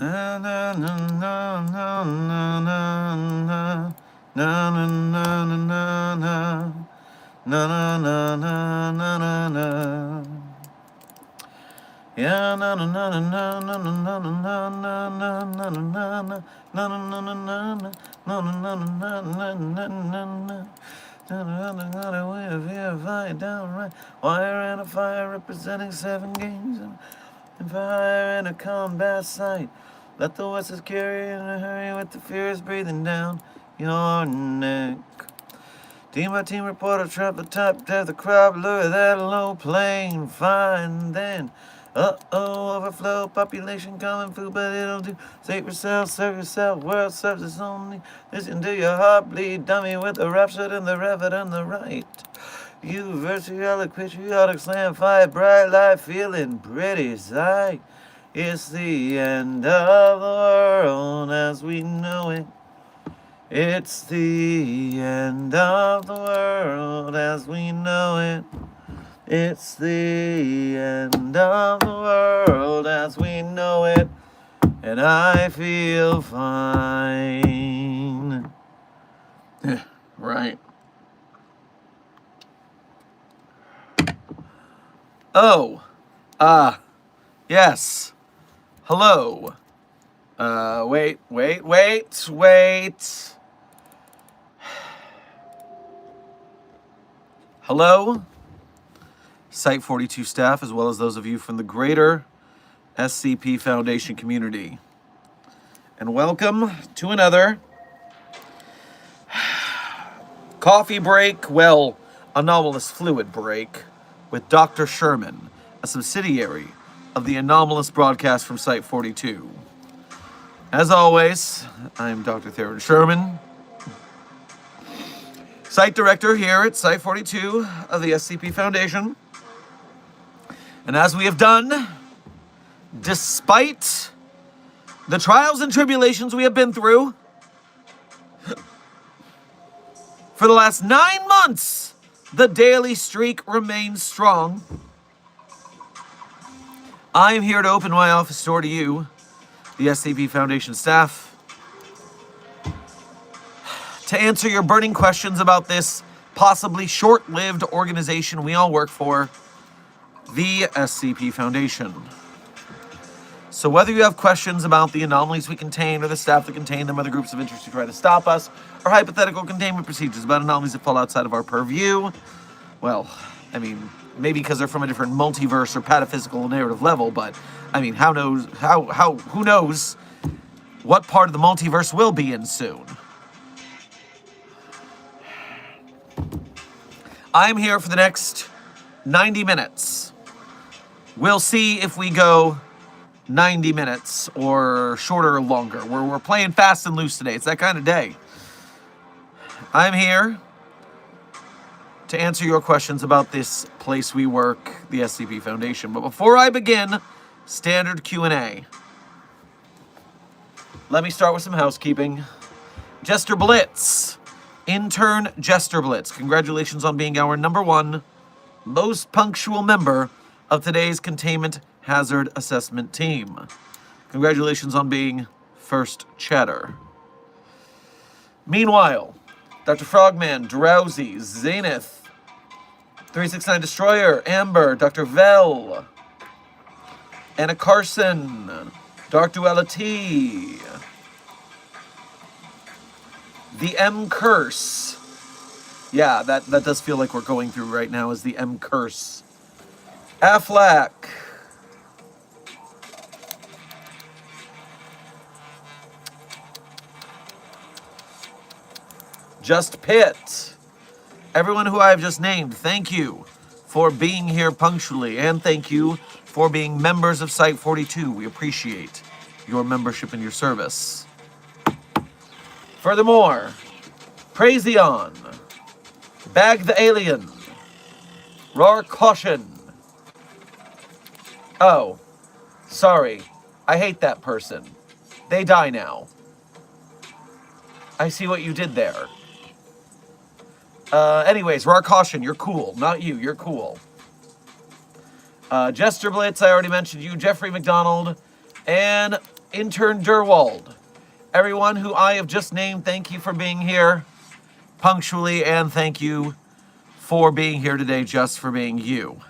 Na na na na na na na na na na na na na. Na na na na na na na. Yeah, na na na na na na na na na na na na na na na na na na na way of verifying downright wire and a fire representing 7 games and fire in a combat site. Let the Wesses carry in a hurry with the fears breathing down your neck. Team by team reporter trap the top death the crowd lure that low plane fine then overflow population common food but it'll do save yourself serve yourself world serves its only listen to your heart bleed dummy with the rhapsody and the revet and the right you vitriolic patriotic slam fight bright light feeling pretty sight it's the end of the world as we know it. It's the end of the world as we know it. It's the end of the world as we know it. And I feel fine. Right. Oh. Yes. Hello. Wait. Hello, Site 42 staff, as well as those of you from the greater SCP Foundation community. And welcome to another coffee break, well, anomalous fluid break, with Dr. Sherman, a subsidiary of the anomalous broadcast from Site 42. As always, I'm Dr. Theron Sherman, Site Director here at Site 42 of the SCP Foundation. And as we have done, despite the trials and tribulations we have been through, for the last 9 months, the daily streak remains strong. I am here to open my office door to you, the SCP Foundation staff, to answer your burning questions about this possibly short-lived organization we all work for, the SCP Foundation. So whether you have questions about the anomalies we contain, or the staff that contain them, or the groups of interest who try to stop us, or hypothetical containment procedures about anomalies that fall outside of our purview, well, I mean, maybe because they're from a different multiverse or pataphysical narrative level, but I mean, who knows what part of the multiverse we'll be in soon. I'm here for the next 90 minutes. We'll see if we go 90 minutes or shorter or longer. We're playing fast and loose today. It's that kind of day. I'm here to answer your questions about this place we work, the SCP Foundation. But before I begin, standard Q&A. Let me start with some housekeeping. Jester Blitz. Intern Jester Blitz, congratulations on being our #1 most punctual member of today's Containment Hazard Assessment team. Congratulations on being first chatter. Meanwhile, Dr. Frogman, Drowsy, Zenith, 369 Destroyer, Amber, Dr. Vell, Anna Carson, Dark Duality, the M Curse. Yeah, that does feel like we're going through right now is the M Curse. Aflac. Just Pit. Everyone who I've just named, thank you for being here punctually, and thank you for being members of Site 42. We appreciate your membership and your service. Furthermore, Praizion, Bag the Alien, Roar Caution. Oh, sorry, I hate that person. They die now. I see what you did there. Anyways, Roar Caution, you're cool. Not you, you're cool. Jester Blitz, I already mentioned you. Jeffrey McDonald, And intern Durwald. Everyone who I have just named, thank you for being here punctually, and thank you for being here today just for being you.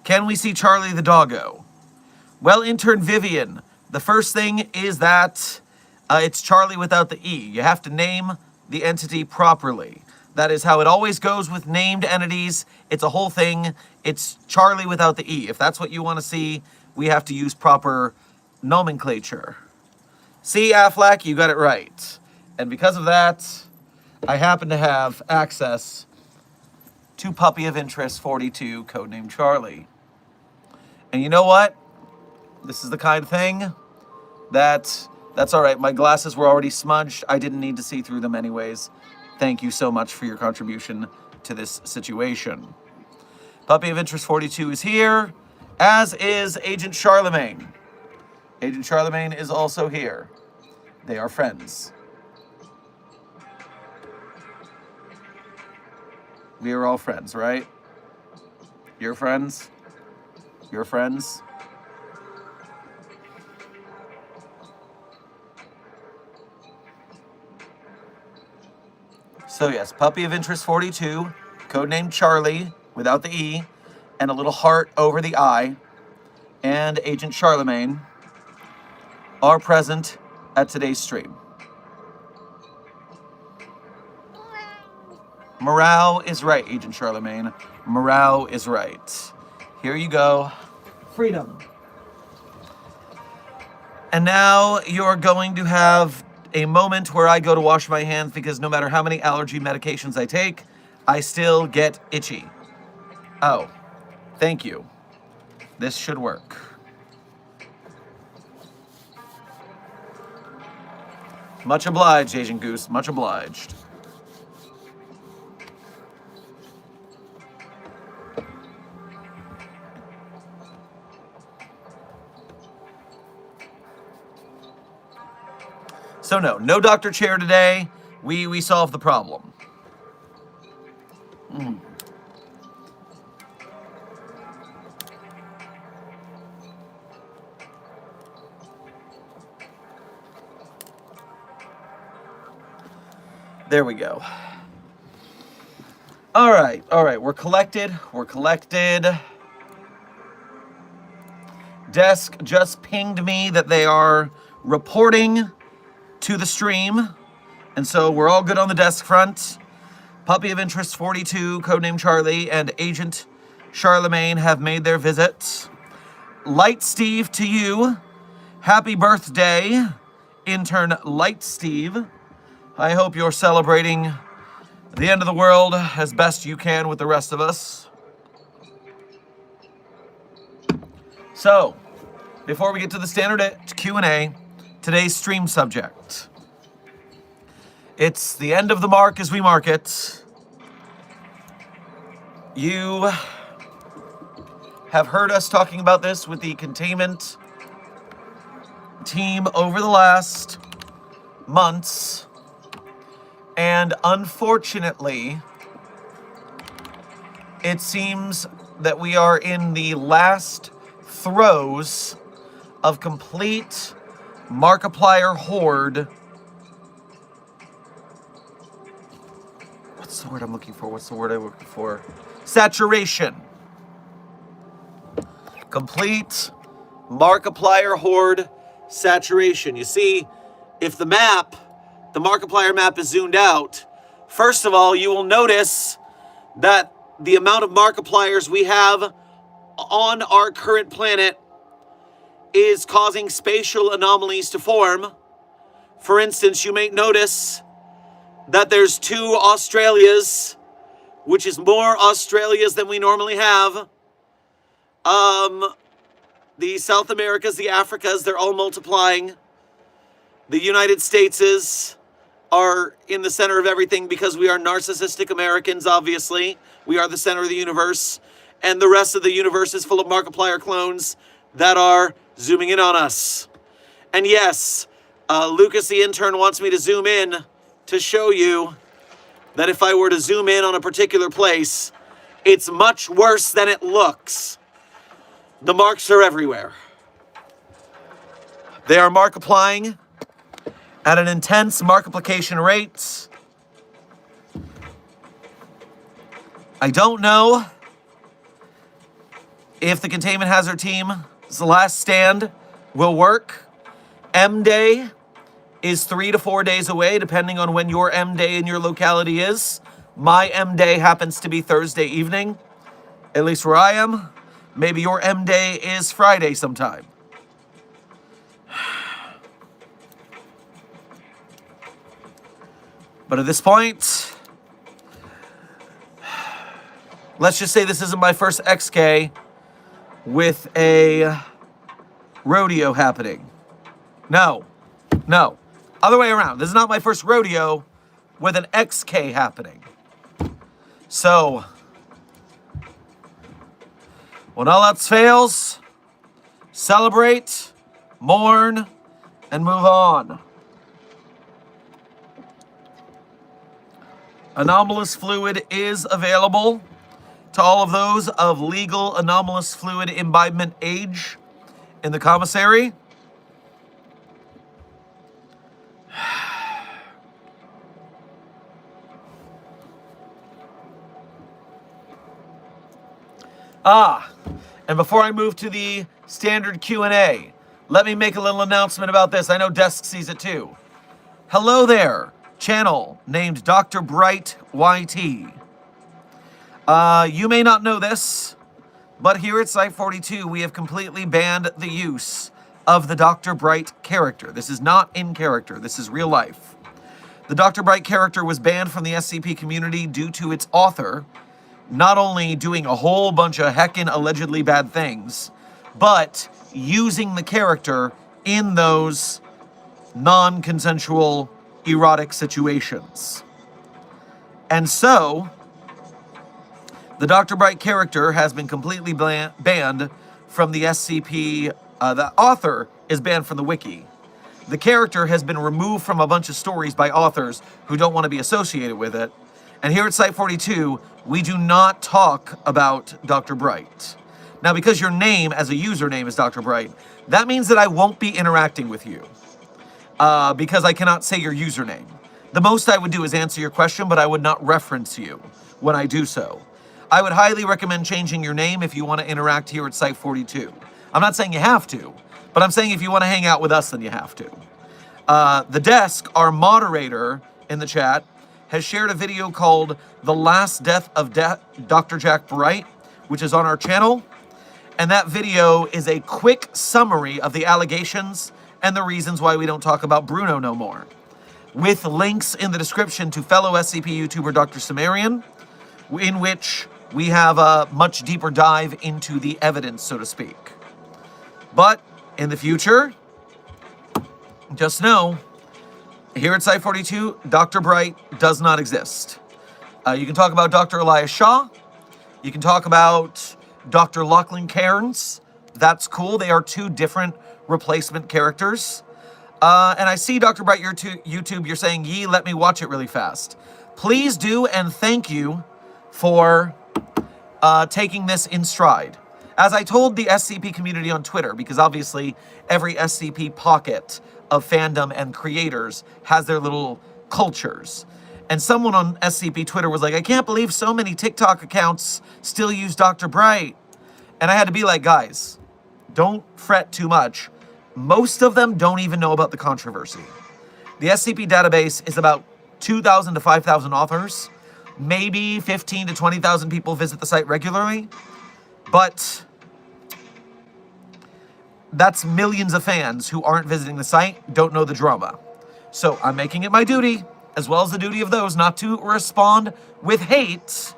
Can we see Charlie the doggo? Well, intern Vivian, the first thing is that it's Charlie without the E. You have to name the entity properly. That is how it always goes with named entities. It's a whole thing. It's Charlie without the E. If that's what you want to see, we have to use proper nomenclature. See, Affleck, you got it right. And because of that, I happen to have access to Puppy of Interest 42, codename Charlie. And you know what? This is the kind of thing that's all right. My glasses were already smudged. I didn't need to see through them anyways. Thank you so much for your contribution to this situation. Puppy of Interest 42 is here, as is Agent Charlemagne. Agent Charlemagne is also here. They are friends. We are all friends, right? You're friends? You're friends? So yes, Puppy of Interest 42, codenamed Charlie, without the E, and a little heart over the I, and Agent Charlemagne are present at today's stream. Morale is right, Agent Charlemagne. Morale is right. Here you go. Freedom. And now you're going to have a moment where I go to wash my hands because no matter how many allergy medications I take, I still get itchy. Oh, thank you. This should work. Much obliged, Agent Goose. Much obliged. So no Dr. Chair today. We solved the problem. There we go. All right. We're collected. Desk just pinged me that they are reporting to the stream, and so we're all good on the desk front. Puppy of Interest 42, codename Charlie, and Agent Charlemagne have made their visit. Light Steve to you. Happy birthday, intern Light Steve. I hope you're celebrating the end of the world as best you can with the rest of us. So, before we get to the standard Q&A, today's stream subject. It's the end of the mark as we mark it. You have heard us talking about this with the containment team over the last months. And unfortunately, it seems that we are in the last throes of complete Markiplier horde. What's the word I'm looking for? Saturation. Complete Markiplier horde saturation. You see, if the Markiplier map is zoomed out, first of all, you will notice that the amount of Markipliers we have on our current planet is causing spatial anomalies to form. For instance, you may notice that there's 2 Australias, which is more Australias than we normally have. The South Americas, the Africas, they're all multiplying. The United States are in the center of everything because we are narcissistic Americans, obviously. We are the center of the universe. And the rest of the universe is full of Markiplier clones that are zooming in on us. And yes, Lucas the intern wants me to zoom in to show you that if I were to zoom in on a particular place, It's much worse than it looks. The marks are everywhere. They are markiplying at an intense markiplication rate. I don't know if the containment hazard team's last stand will work. M Day is 3 to 4 days away, depending on when your M Day in your locality is. My M Day happens to be Thursday evening, at least where I am. Maybe your M Day is Friday sometime. But at this point, let's just say this isn't my first XK with a rodeo happening. No. Other way around. This is not my first rodeo with an XK happening. So, when all else fails, celebrate, mourn, and move on. Anomalous fluid is available to all of those of legal anomalous fluid imbibement age in the commissary. And before I move to the standard Q&A, let me make a little announcement about this. I know Desk sees it too. Hello there, channel named Dr. Bright YT. You may not know this, but here at Site 42, we have completely banned the use of the Dr. Bright character. This is not in character. This is real life. The Dr. Bright character was banned from the SCP community due to its author not only doing a whole bunch of heckin' allegedly bad things, but using the character in those non-consensual erotic situations. And so, the Dr. Bright character has been completely banned from the SCP. The author is banned from the wiki. The character has been removed from a bunch of stories by authors who don't want to be associated with it. And here at Site 42, we do not talk about Dr. Bright. Now, because your name as a username is Dr. Bright, that means that I won't be interacting with you. Because I cannot say your username. The most I would do is answer your question, but I would not reference you when I do so. I would highly recommend changing your name if you want to interact here at Site 42. I'm not saying you have to, but I'm saying if you want to hang out with us, then you have to. The Desk, our moderator in the chat, has shared a video called The Last Death of Dr. Jack Bright, which is on our channel. And that video is a quick summary of the allegations and the reasons why we don't talk about Bruno no more, with links in the description to fellow SCP YouTuber Dr. Sumerian, in which we have a much deeper dive into the evidence, so to speak. But in the future, just know, here at Site 42, Dr. Bright does not exist. You can talk about Dr. Elias Shaw. You can talk about Dr. Lachlan Cairns. That's cool. They are two different replacement characters. And I see, Dr. Bright, your YouTube, you're saying, "Yee, let me watch it really fast." Please do, and thank you for taking this in stride. As I told the SCP community on Twitter, because obviously every SCP pocket of fandom and creators has their little cultures. And someone on SCP Twitter was like, "I can't believe so many TikTok accounts still use Dr. Bright." And I had to be like, guys, don't fret too much. Most of them don't even know about the controversy. The SCP database is about 2,000 to 5,000 authors. Maybe 15 to 20,000 people visit the site regularly. But that's millions of fans who aren't visiting the site, don't know the drama. So I'm making it my duty, as well as the duty of those, not to respond with hate,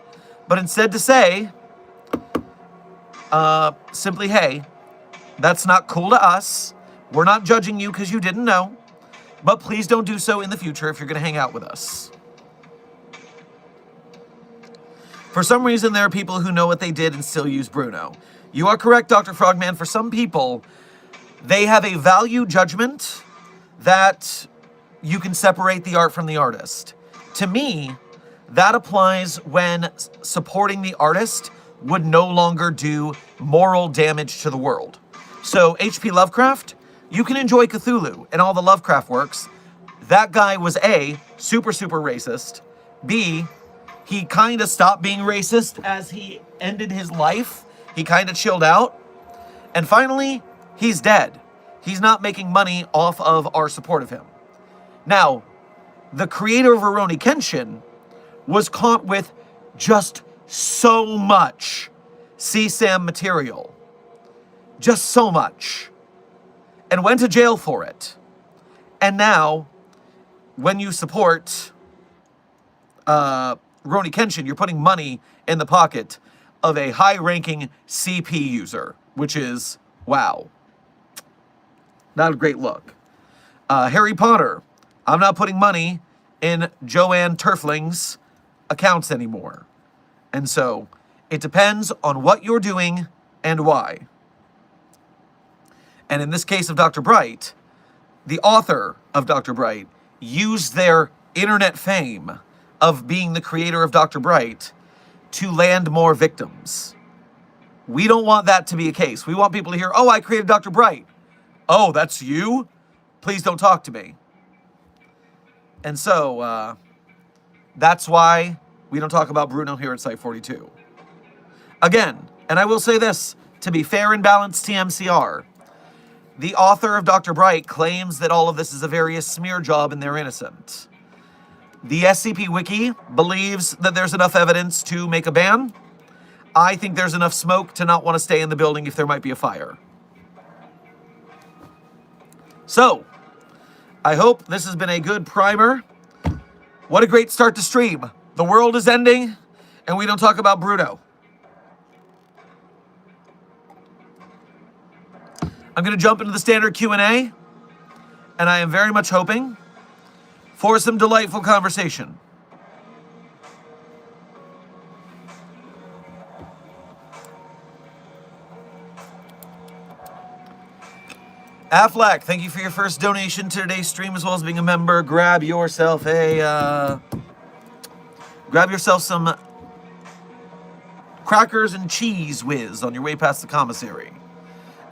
but instead to say, simply, hey, that's not cool to us. We're not judging you because you didn't know, but please don't do so in the future if you're going to hang out with us. For some reason, there are people who know what they did and still use Bruno. You are correct, Dr. Frogman. For some people, they have a value judgment that you can separate the art from the artist. To me, That applies when supporting the artist would no longer do moral damage to the world. So H.P. Lovecraft, you can enjoy Cthulhu and all the Lovecraft works. That guy was A, super racist. B, he kind of stopped being racist as he ended his life. He kind of chilled out. And finally, he's dead. He's not making money off of our support of him. Now, the creator of Rurouni Kenshin was caught with just so much CSAM material. Just so much. And went to jail for it. And now, when you support Rurouni Kenshin, you're putting money in the pocket of a high-ranking CP user, which is, wow. Not a great look. Harry Potter. I'm not putting money in Joanne Turfling's accounts anymore. And so, it depends on what you're doing and why. And in this case of Dr. Bright, the author of Dr. Bright used their internet fame of being the creator of Dr. Bright to land more victims. We don't want that to be a case. We want people to hear, oh, I created Dr. Bright. Oh, that's you? Please don't talk to me. And so, that's why we don't talk about Bruno here at Site 42. Again, and I will say this, to be fair and balanced TMCR, the author of Dr. Bright claims that all of this is a various smear job and they're innocent. The SCP Wiki believes that there's enough evidence to make a ban. I think there's enough smoke to not want to stay in the building if there might be a fire. So, I hope this has been a good primer. What a great start to stream. The world is ending, and we don't talk about Bruno. I'm going to jump into the standard Q&A, and I am very much hoping for some delightful conversation. Affleck, thank you for your first donation to today's stream, as well as being a member. Grab yourself some crackers and cheese whiz on your way past the commissary.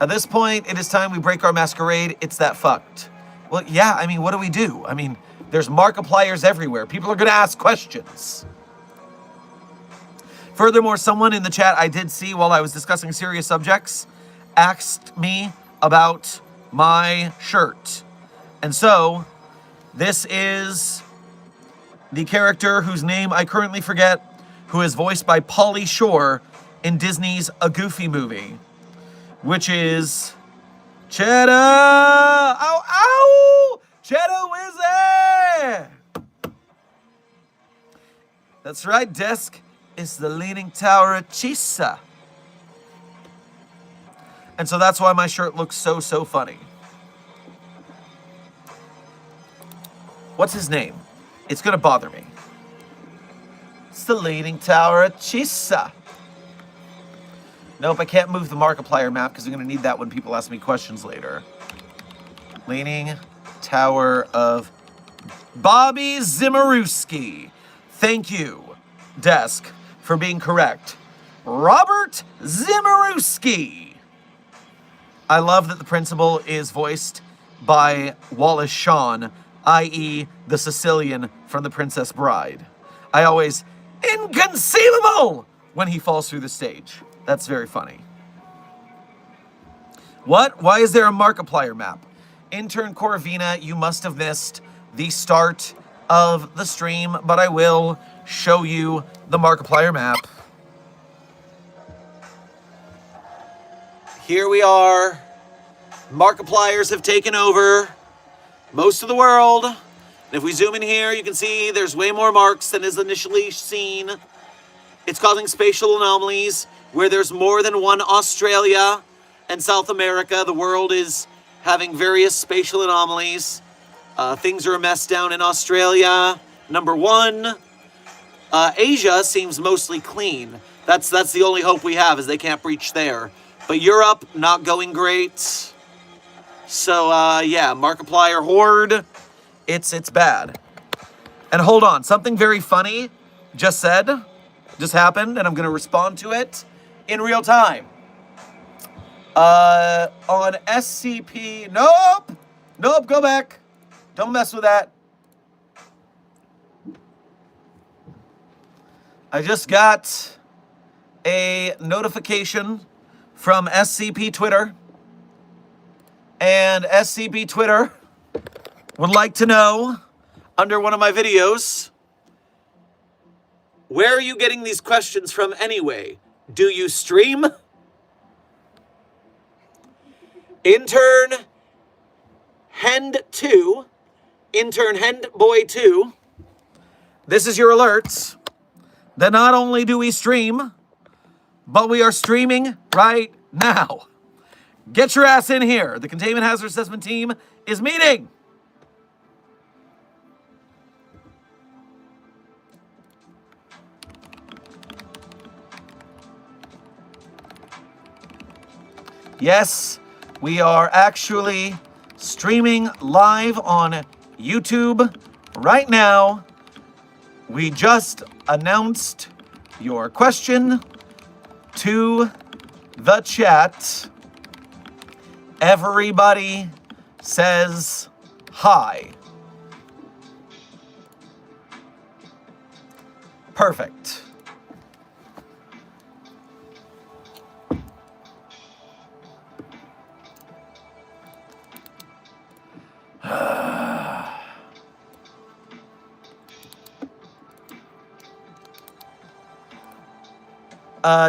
At this point, it is time we break our masquerade. It's that fucked. Well, yeah, I mean, what do we do? I mean, there's Markipliers everywhere. People are going to ask questions. Furthermore, someone in the chat I did see while I was discussing serious subjects asked me about my shirt. And so, this is the character whose name I currently forget, who is voiced by Pauly Shore in Disney's A Goofy Movie, which is Cheddar! Ow, ow! Cheddar Wizard! That's right, Desk. It's the Leaning Tower of Chisa. And so that's why my shirt looks so funny. What's his name? It's gonna bother me. It's the Leaning Tower of Chisa. Nope, I can't move the Markiplier map because I'm gonna need that when people ask me questions later. Leaning Tower of Bobby Zimmerowski. Thank you, Desk, for being correct. Robert Zimmerowski. I love that the principal is voiced by Wallace Shawn, i.e. the Sicilian from The Princess Bride. I always, inconceivable, when he falls through the stage. That's very funny. What? Why is there a Markiplier map? Intern Corvina, you must have missed the start of the stream, but I will show you the Markiplier map. Here we are. Markipliers have taken over most of the world. And if we zoom in here, you can see there's way more marks than is initially seen. It's causing spatial anomalies where there's more than one Australia and South America. The world is having various spatial anomalies. Things are a mess down in Australia. Number one, Asia seems mostly clean. That's the only hope we have, is they can't breach there. But Europe, not going great. So, yeah, Markiplier Horde, it's bad. And hold on, something very funny just said, just happened, and I'm going to respond to it in real time. On SCP, nope, go back. Don't mess with that. I just got a notification from SCP Twitter, and SCP Twitter would like to know, under one of my videos, where are you getting these questions from anyway? Do you stream? Intern Hend2, Intern Hendboy2, this is your alerts that not only do we stream, but we are streaming right now. Get your ass in here. The Containment Hazard Assessment Team is meeting. Yes, we are actually streaming live on YouTube right now. We just announced your question to the chat. Everybody says hi. Perfect.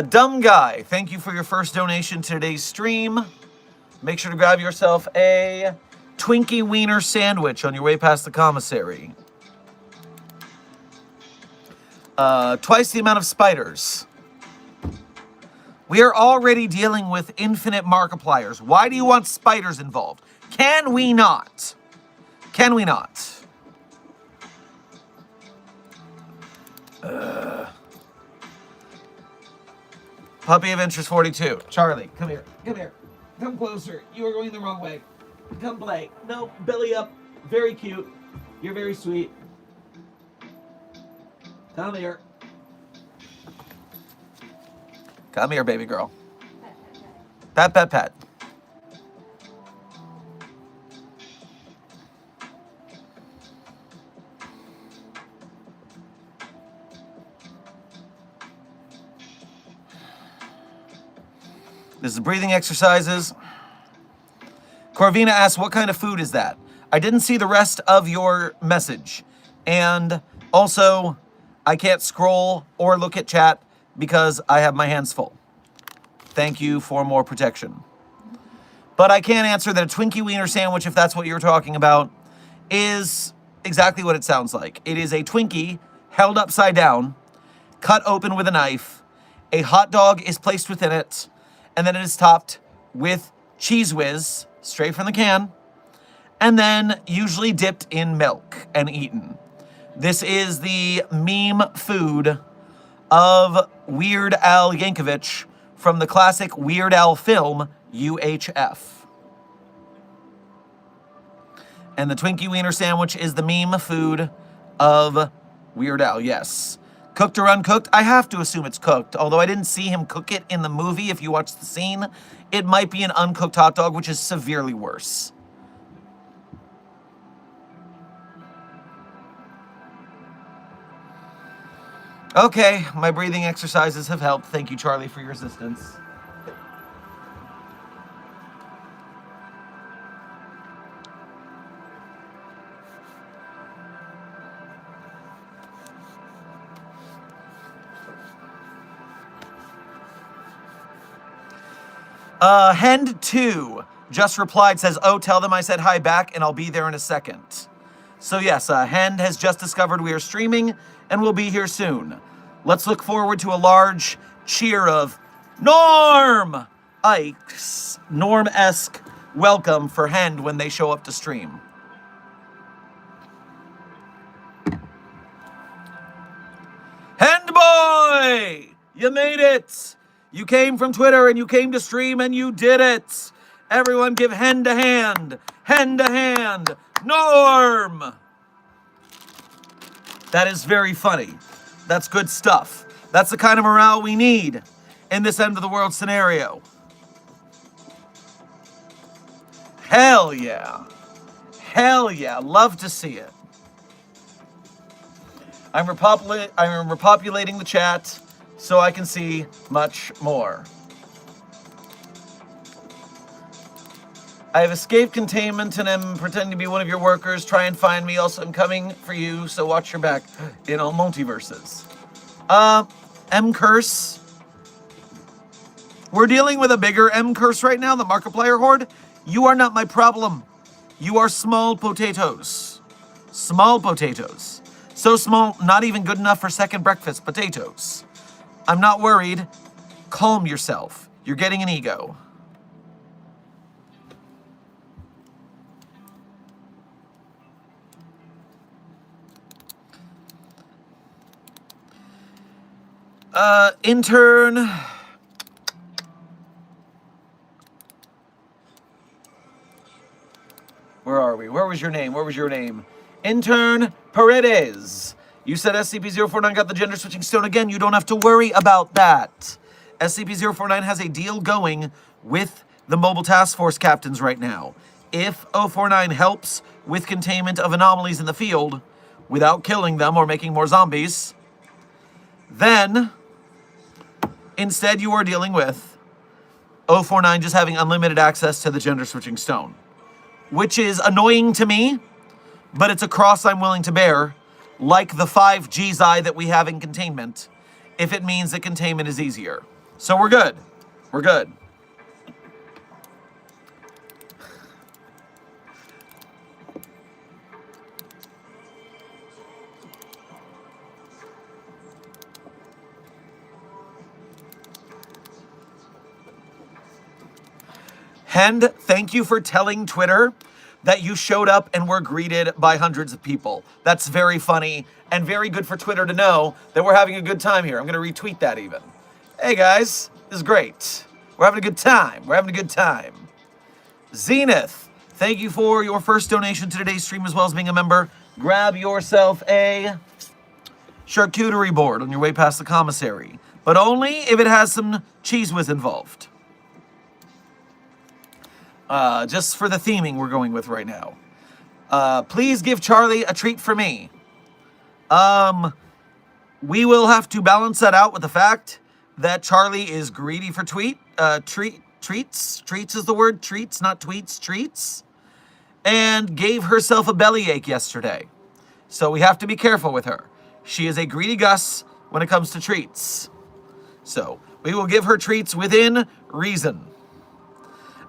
Dumb Guy, thank you for your first donation to today's stream. Make sure to grab yourself a Twinkie Wiener sandwich on your way past the commissary. Twice the amount of spiders. We are already dealing with infinite Markipliers. Why do you want spiders involved? Can we not? Can we not? Puppy of Interest 42. Charlie, come here. Come here. Come closer. You are going the wrong way. Come play. No, belly up. Very cute. You're very sweet. Come here. Come here, baby girl. Pet, pet, pet. This is breathing exercises. Corvina asks, what kind of food is that? I didn't see the rest of your message. And also, I can't scroll or look at chat because I have my hands full. Thank you for more protection. But I can answer that a Twinkie Wiener sandwich, if that's what you're talking about, is exactly what it sounds like. It is a Twinkie held upside down, cut open with a knife. A hot dog is placed within it, and then it is topped with Cheese Whiz, straight from the can, and then usually dipped in milk and eaten. This is the meme food of Weird Al Yankovic from the classic Weird Al film, UHF. And the Twinkie Wiener sandwich is the meme food of Weird Al, yes. Cooked or uncooked? I have to assume it's cooked, although I didn't see him cook it in the movie. If you watch the scene, it might be an uncooked hot dog, which is severely worse. Okay, my breathing exercises have helped. Thank you, Charlie, for your assistance. Hend2 just replied, says, oh, tell them I said hi back and I'll be there in a second. So yes, Hend has just discovered we are streaming and will be here soon. Let's look forward to a large cheer of Norm! Ike's Norm-esque welcome for Hend when they show up to stream. Hend boy! You made it! You came from Twitter and you came to stream and you did it! Everyone give Hend a hand! Hend a hand! Norm! That is very funny. That's good stuff. That's the kind of morale we need in this end of the world scenario. Hell yeah. Hell yeah. Love to see it. I'm repopulating the chat so I can see much more. I have escaped containment and am pretending to be one of your workers. Try and find me. Also, I'm coming for you, so watch your back in all multiverses. M-Curse. We're dealing with a bigger M-Curse right now, the Markiplier Horde. You are not my problem. You are small potatoes. Small potatoes. So small, not even good enough for second breakfast potatoes. I'm not worried. Calm yourself. You're getting an ego. Intern. Where are we? Where was your name? Where was your name? Intern Paredes. You said SCP-049 got the gender switching stone again. You don't have to worry about that. SCP-049 has a deal going with the mobile task force captains right now. If 049 helps with containment of anomalies in the field without killing them or making more zombies, then instead you are dealing with 049 just having unlimited access to the gender switching stone, which is annoying to me, but it's a cross I'm willing to bear, like the 5 GZI that we have in containment, if it means that containment is easier. So we're good. We're good. And thank you for telling Twitter that you showed up and were greeted by hundreds of people. That's very funny and very good for Twitter to know that we're having a good time here. I'm going to retweet that even. Hey guys, this is great. We're having a good time. We're having a good time. Zenith, thank you for your first donation to today's stream as well as being a member. Grab yourself a charcuterie board on your way past the commissary, but only if it has some cheese whiz involved. Just for the theming we're going with right now. Please give Charlie a treat for me. We will have to balance that out with the fact that Charlie is greedy for treats. Treats is the word. Treats, not tweets. Treats. And gave herself a bellyache yesterday. So we have to be careful with her. She is a greedy Gus when it comes to treats. So we will give her treats within reason.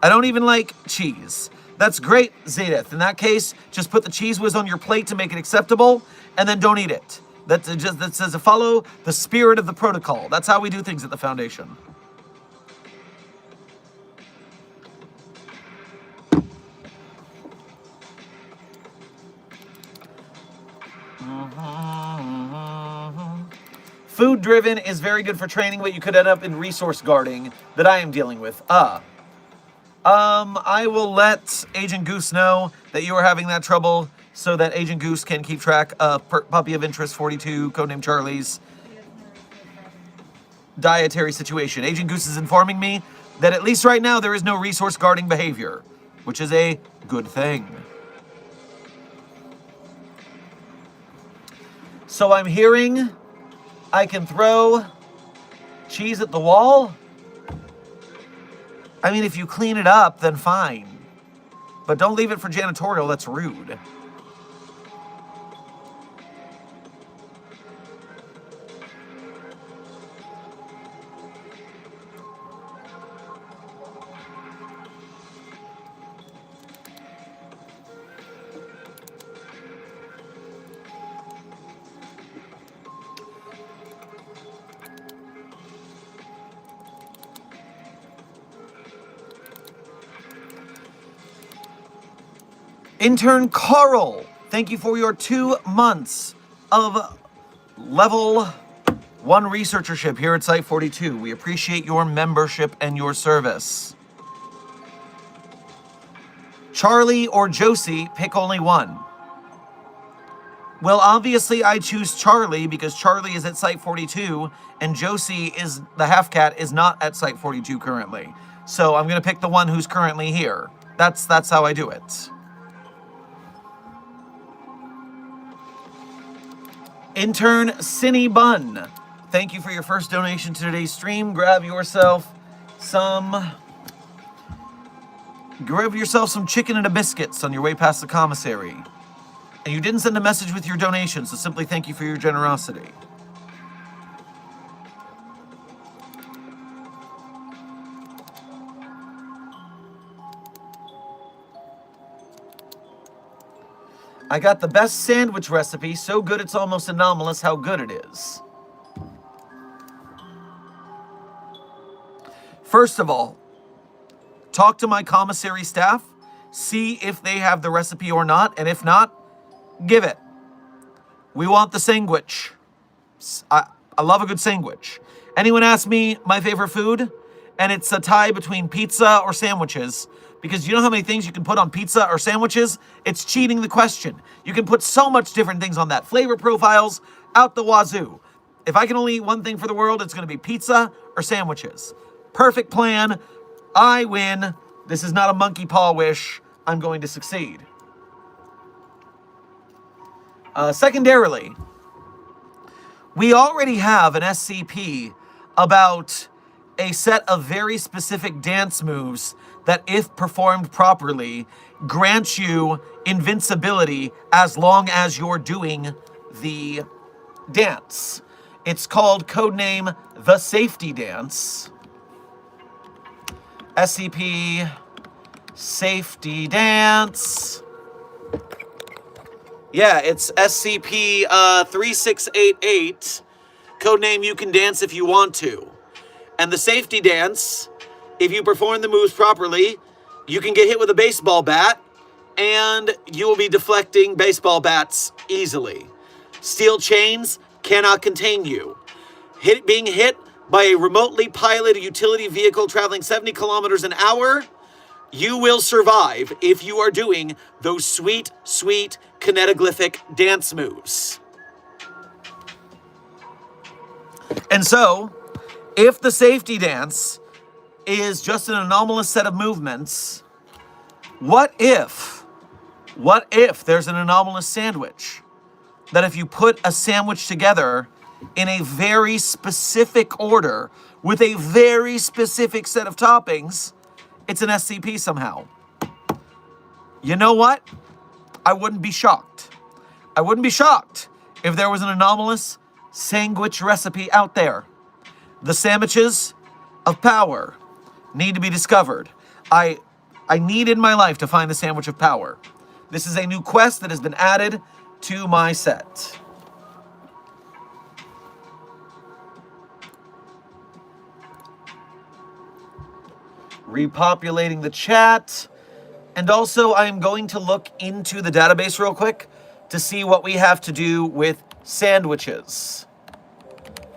I don't even like cheese. That's great, Zenith. In that case, just put the cheese whiz on your plate to make it acceptable, and then don't eat it. That says to follow the spirit of the protocol. That's how we do things at the Foundation. Food driven is very good for training, but you could end up in resource guarding that I am dealing with. I will let Agent Goose know that you are having that trouble so that Agent Goose can keep track of Puppy of Interest 42, codename Charlie's dietary situation. Agent Goose is informing me that at least right now there is no resource guarding behavior, which is a good thing. So I'm hearing I can throw cheese at the wall. I mean, if you clean it up, then fine. But don't leave it for janitorial, that's rude. Intern Carl, thank you for your 2 months of level 1 researchership here at Site 42. We appreciate your membership and your service. Charlie or Josie, pick only one. Well, obviously I choose Charlie because Charlie is at Site 42 and Josie is the half cat is not at Site 42 currently. So I'm going to pick the one who's currently here. That's how I do it. Intern Cinny Bun, thank you for your first donation to today's stream. Grab yourself some chicken and a biscuits on your way past the commissary. And you didn't send a message with your donation, so simply thank you for your generosity. I got the best sandwich recipe, so good it's almost anomalous how good it is. First of all, talk to my commissary staff, see if they have the recipe or not, and if not, give it. We want the sandwich. I love a good sandwich. Anyone ask me my favorite food, and it's a tie between pizza or sandwiches, because you know how many things you can put on pizza or sandwiches? It's cheating the question. You can put so much different things on that. Flavor profiles out the wazoo. If I can only eat one thing for the world, it's going to be pizza or sandwiches. Perfect plan. I win. This is not a monkey paw wish. I'm going to succeed. Secondarily, we already have an SCP about a set of very specific dance moves that, if performed properly, grant you invincibility as long as you're doing the dance. It's called codename The Safety Dance. SCP Safety Dance. Yeah, it's SCP-3688, codename You Can Dance If You Want To. And the safety dance, if you perform the moves properly, you can get hit with a baseball bat, and you will be deflecting baseball bats easily. Steel chains cannot contain you. Being hit by a remotely piloted utility vehicle traveling 70 kilometers an hour, you will survive if you are doing those sweet, sweet kinetoglyphic dance moves. And so, if the safety dance is just an anomalous set of movements, what if there's an anomalous sandwich? That if you put a sandwich together in a very specific order with a very specific set of toppings, it's an SCP somehow. You know what? I wouldn't be shocked. I wouldn't be shocked if there was an anomalous sandwich recipe out there. The sandwiches of power need to be discovered. I need in my life to find the sandwich of power. This is a new quest that has been added to my set. Repopulating the chat. And also, I am going to look into the database real quick to see what we have to do with sandwiches.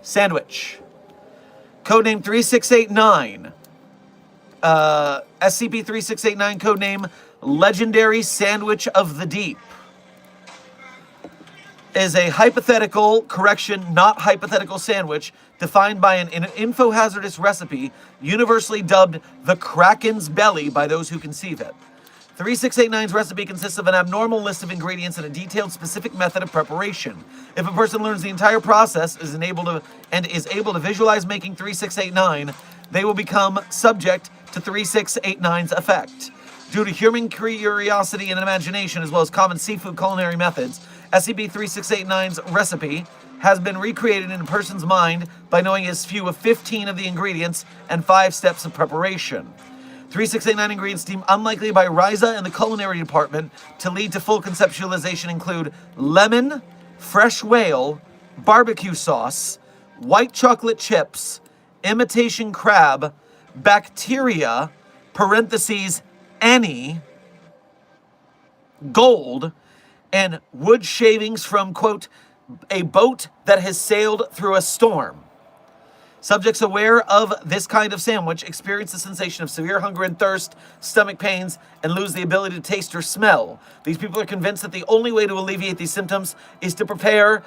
Sandwich. Codename 3689. SCP-3689 codename Legendary Sandwich of the Deep. Is a hypothetical, not hypothetical sandwich defined by an info-hazardous recipe universally dubbed the Kraken's Belly by those who conceive it. 3689's recipe consists of an abnormal list of ingredients and a detailed specific method of preparation. If a person learns the entire process is able to visualize making 3689, they will become subject to 3689's effect. Due to human curiosity and imagination, as well as common seafood culinary methods, SCP-3689's recipe has been recreated in a person's mind by knowing as few as 15 of the ingredients and 5 steps of preparation. 3689 ingredients deemed unlikely by Ryza and the culinary department to lead to full conceptualization include lemon, fresh whale, barbecue sauce, white chocolate chips, imitation crab, bacteria, parentheses, any, gold, and wood shavings from, quote, a boat that has sailed through a storm. Subjects aware of this kind of sandwich experience the sensation of severe hunger and thirst, stomach pains, and lose the ability to taste or smell. These people are convinced that the only way to alleviate these symptoms is to prepare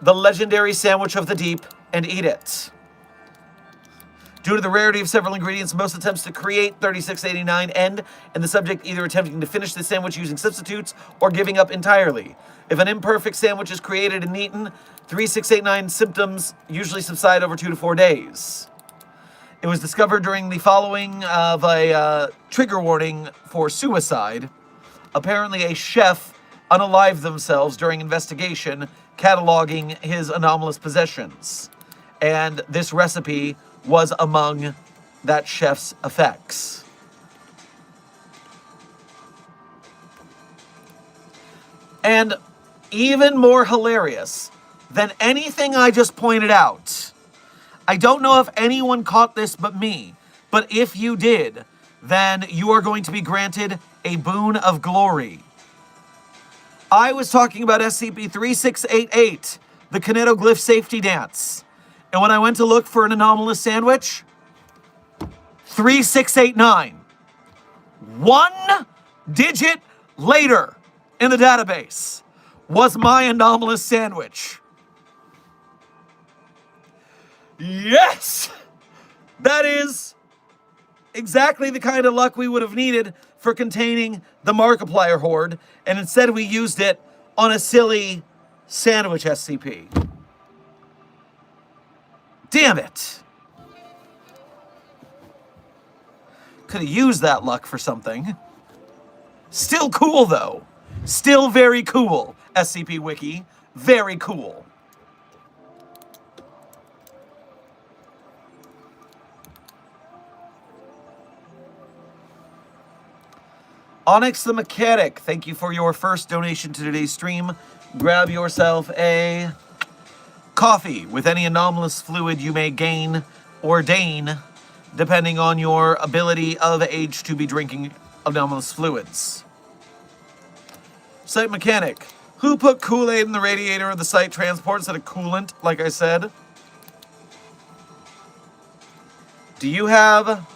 the legendary sandwich of the deep and eat it. Due to the rarity of several ingredients, most attempts to create 3689 end in the subject either attempting to finish the sandwich using substitutes or giving up entirely. If an imperfect sandwich is created and eaten, 3689 symptoms usually subside over 2 to 4 days. It was discovered during the following of a trigger warning for suicide. Apparently a chef unalived themselves during investigation, cataloging his anomalous possessions. And this recipe was among that chef's effects. And even more hilarious than anything I just pointed out, I don't know if anyone caught this but me, but if you did, then you are going to be granted a boon of glory. I was talking about SCP-3688, the kinetoglyph safety dance. And when I went to look for an anomalous sandwich, 3689. 1 digit later in the database was my anomalous sandwich. Yes! That is exactly the kind of luck we would have needed for containing the Markiplier horde, and instead we used it on a silly sandwich SCP. Damn it. Could have used that luck for something. Still cool, though. Still very cool, SCP Wiki. Very cool. Onyx the Mechanic, thank you for your first donation to today's stream. Grab yourself a coffee with any anomalous fluid you may gain or deign, depending on your ability of age to be drinking anomalous fluids. Site Mechanic, who put Kool-Aid in the radiator of the site transport instead of coolant, like I said? Do you have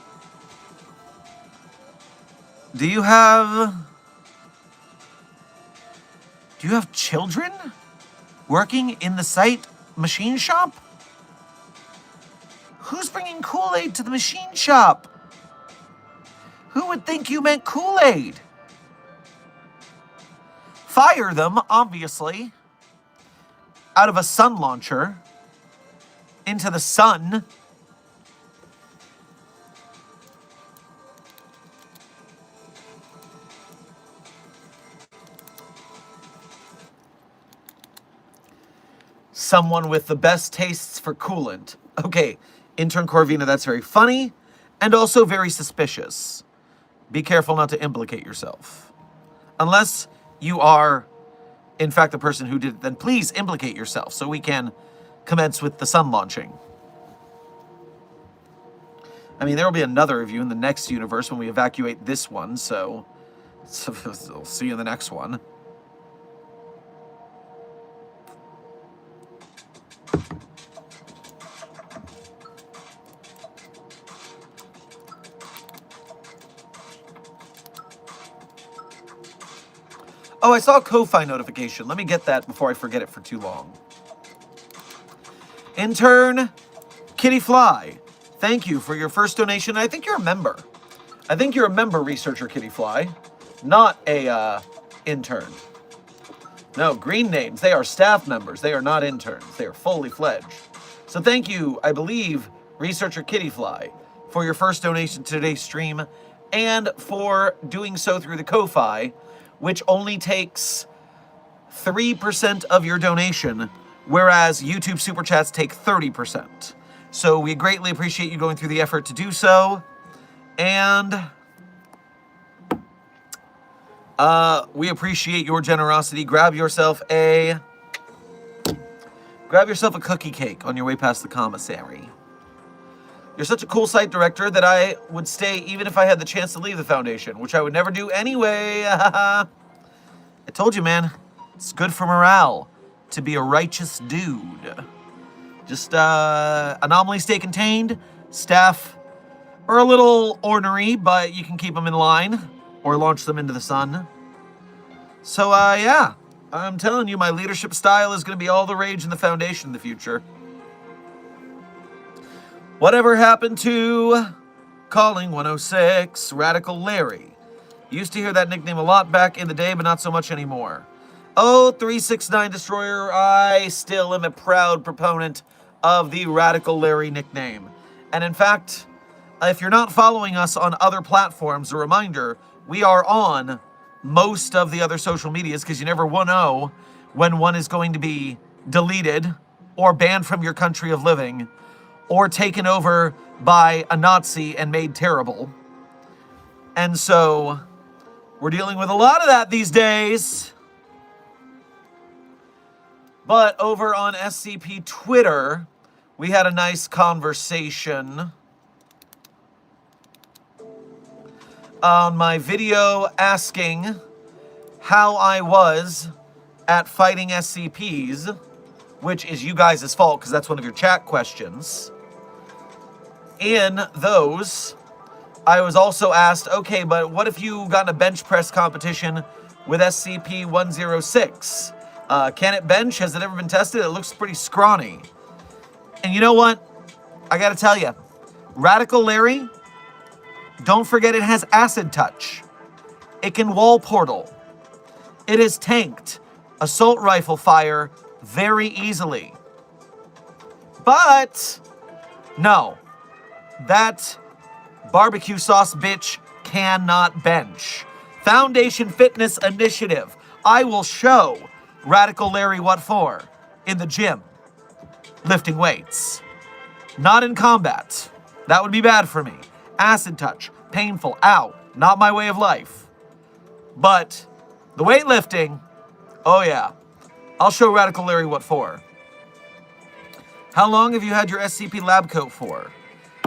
children working in the site machine shop? Who's bringing Kool-Aid to the machine shop? Who would think you meant Kool-Aid? Fire them, obviously, out of a sun launcher into the sun. Someone with the best tastes for coolant. Okay, Intern Corvina, that's very funny and also very suspicious. Be careful not to implicate yourself. Unless you are, in fact, the person who did it, then please implicate yourself so we can commence with the sun launching. I mean, there will be another of you in the next universe when we evacuate this one, so we'll see you in the next one. Oh, I saw a Ko-Fi notification. Let me get that before I forget it for too long. Intern Kitty Fly, thank you for your first donation. I think you're a member. I think you're a member, Researcher Kitty Fly, not a intern. No, green names. They are staff members. They are not interns. They are fully fledged. So thank you, I believe, Researcher Kitty Fly, for your first donation to today's stream and for doing so through the Ko-Fi, which only takes 3% of your donation, whereas YouTube Super Chats take 30%. So we greatly appreciate you going through the effort to do so. And we appreciate your generosity. Grab yourself a cookie cake on your way past the commissary. You're such a cool site director that I would stay even if I had the chance to leave the Foundation, which I would never do anyway. I told you, man. It's good for morale to be a righteous dude. Just anomaly stay contained. Staff are a little ornery, but you can keep them in line or launch them into the sun. So, yeah, I'm telling you, my leadership style is going to be all the rage in the Foundation in the future. Whatever happened to calling 106 Radical Larry? Used to hear that nickname a lot back in the day, but not so much anymore. Oh, 369 Destroyer, I still am a proud proponent of the Radical Larry nickname. And in fact, if you're not following us on other platforms, a reminder, we are on most of the other social medias because you never know when one is going to be deleted or banned from your country of living or taken over by a Nazi and made terrible. And so we're dealing with a lot of that these days. But over on SCP Twitter, we had a nice conversation on my video asking how I was at fighting SCPs, which is you guys' fault because that's one of your chat questions. In those, I was also asked, okay, but what if you got in a bench press competition with SCP-106? Can it bench? Has it ever been tested? It looks pretty scrawny. And you know what? I gotta tell you, Radical Larry, don't forget it has acid touch. It can wall portal. It has tanked assault rifle fire very easily. But, no, that barbecue sauce bitch cannot bench. Foundation Fitness Initiative. I will show Radical Larry what for in the gym. Lifting weights. Not in combat. That would be bad for me. Acid touch. Painful. Ow. Not my way of life. But the weightlifting, oh yeah. I'll show Radical Larry what for. How long have you had your SCP lab coat for?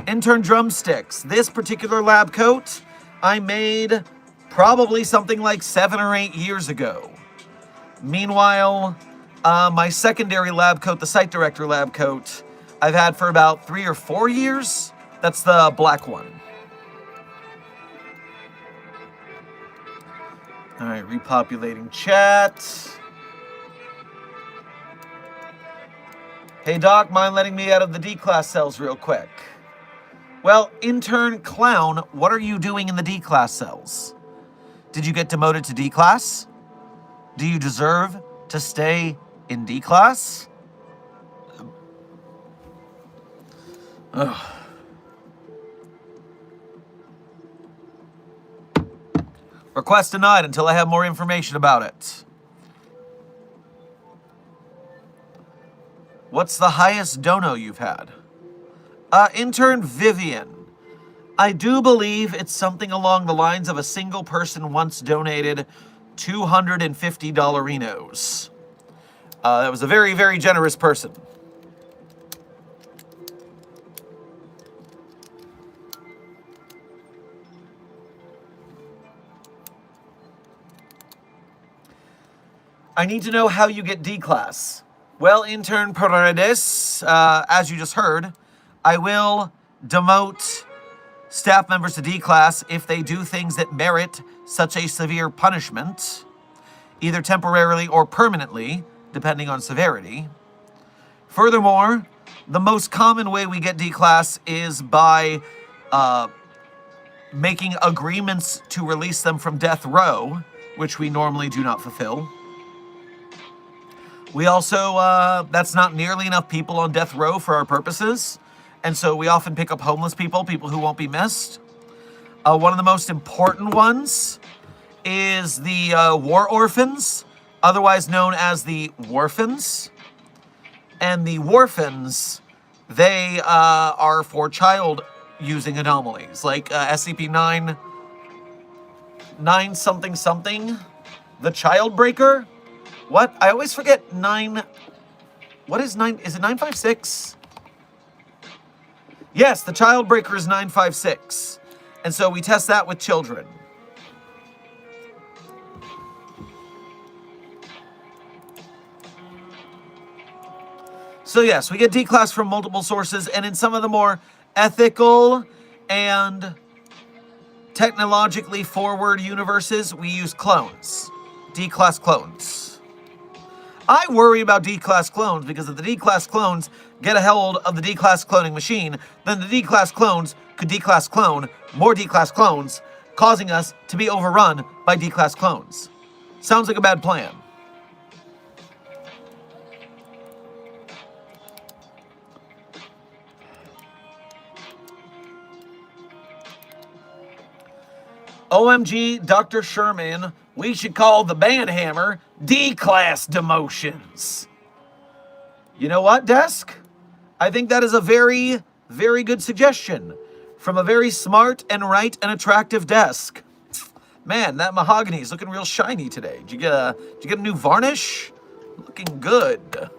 Intern drumsticks. This particular lab coat I made probably something like 7 or 8 years ago. Meanwhile, my secondary lab coat, the site director lab coat, I've had for about 3 or 4 years. That's the black one. All right, repopulating chat. Hey, Doc, mind letting me out of the D-class cells real quick? Well, intern clown, what are you doing in the D-class cells? Did you get demoted to D-class? Do you deserve to stay in D-class? Ugh. Request denied until I have more information about it. What's the highest dono you've had? Intern Vivian. I do believe it's something along the lines of a single person once donated $250. That was a very, very generous person. I need to know how you get D-class. Well, Intern Paredes, as you just heard, I will demote staff members to D-class if they do things that merit such a severe punishment, either temporarily or permanently, depending on severity. Furthermore, the most common way we get D-class is by making agreements to release them from death row, which we normally do not fulfill. We also, that's not nearly enough people on death row for our purposes, and so we often pick up homeless people, people who won't be missed. One of the most important ones is the war orphans, otherwise known as the Warphans. And the Warphans, they are for child-using anomalies, like SCP-9 something something, the Child Breaker. What? I always forget 9. What is 9? Is it 956? Yes, the Child Breaker is 956. And so we test that with children. So yes, we get D-class from multiple sources, and in some of the more ethical and technologically forward universes, we use clones. D-class clones. I worry about D-class clones because if the D-class clones get a hold of the D-class cloning machine, then the D-class clones could D-class clone more D-class clones, causing us to be overrun by D-class clones. Sounds like a bad plan. OMG, Dr. Sherman, we should call the band hammer D-class demotions. You know what, Desk? I think that is a very, very good suggestion from a very smart and right and attractive Desk. Man, that mahogany is looking real shiny today. Did you get a new varnish? Looking good.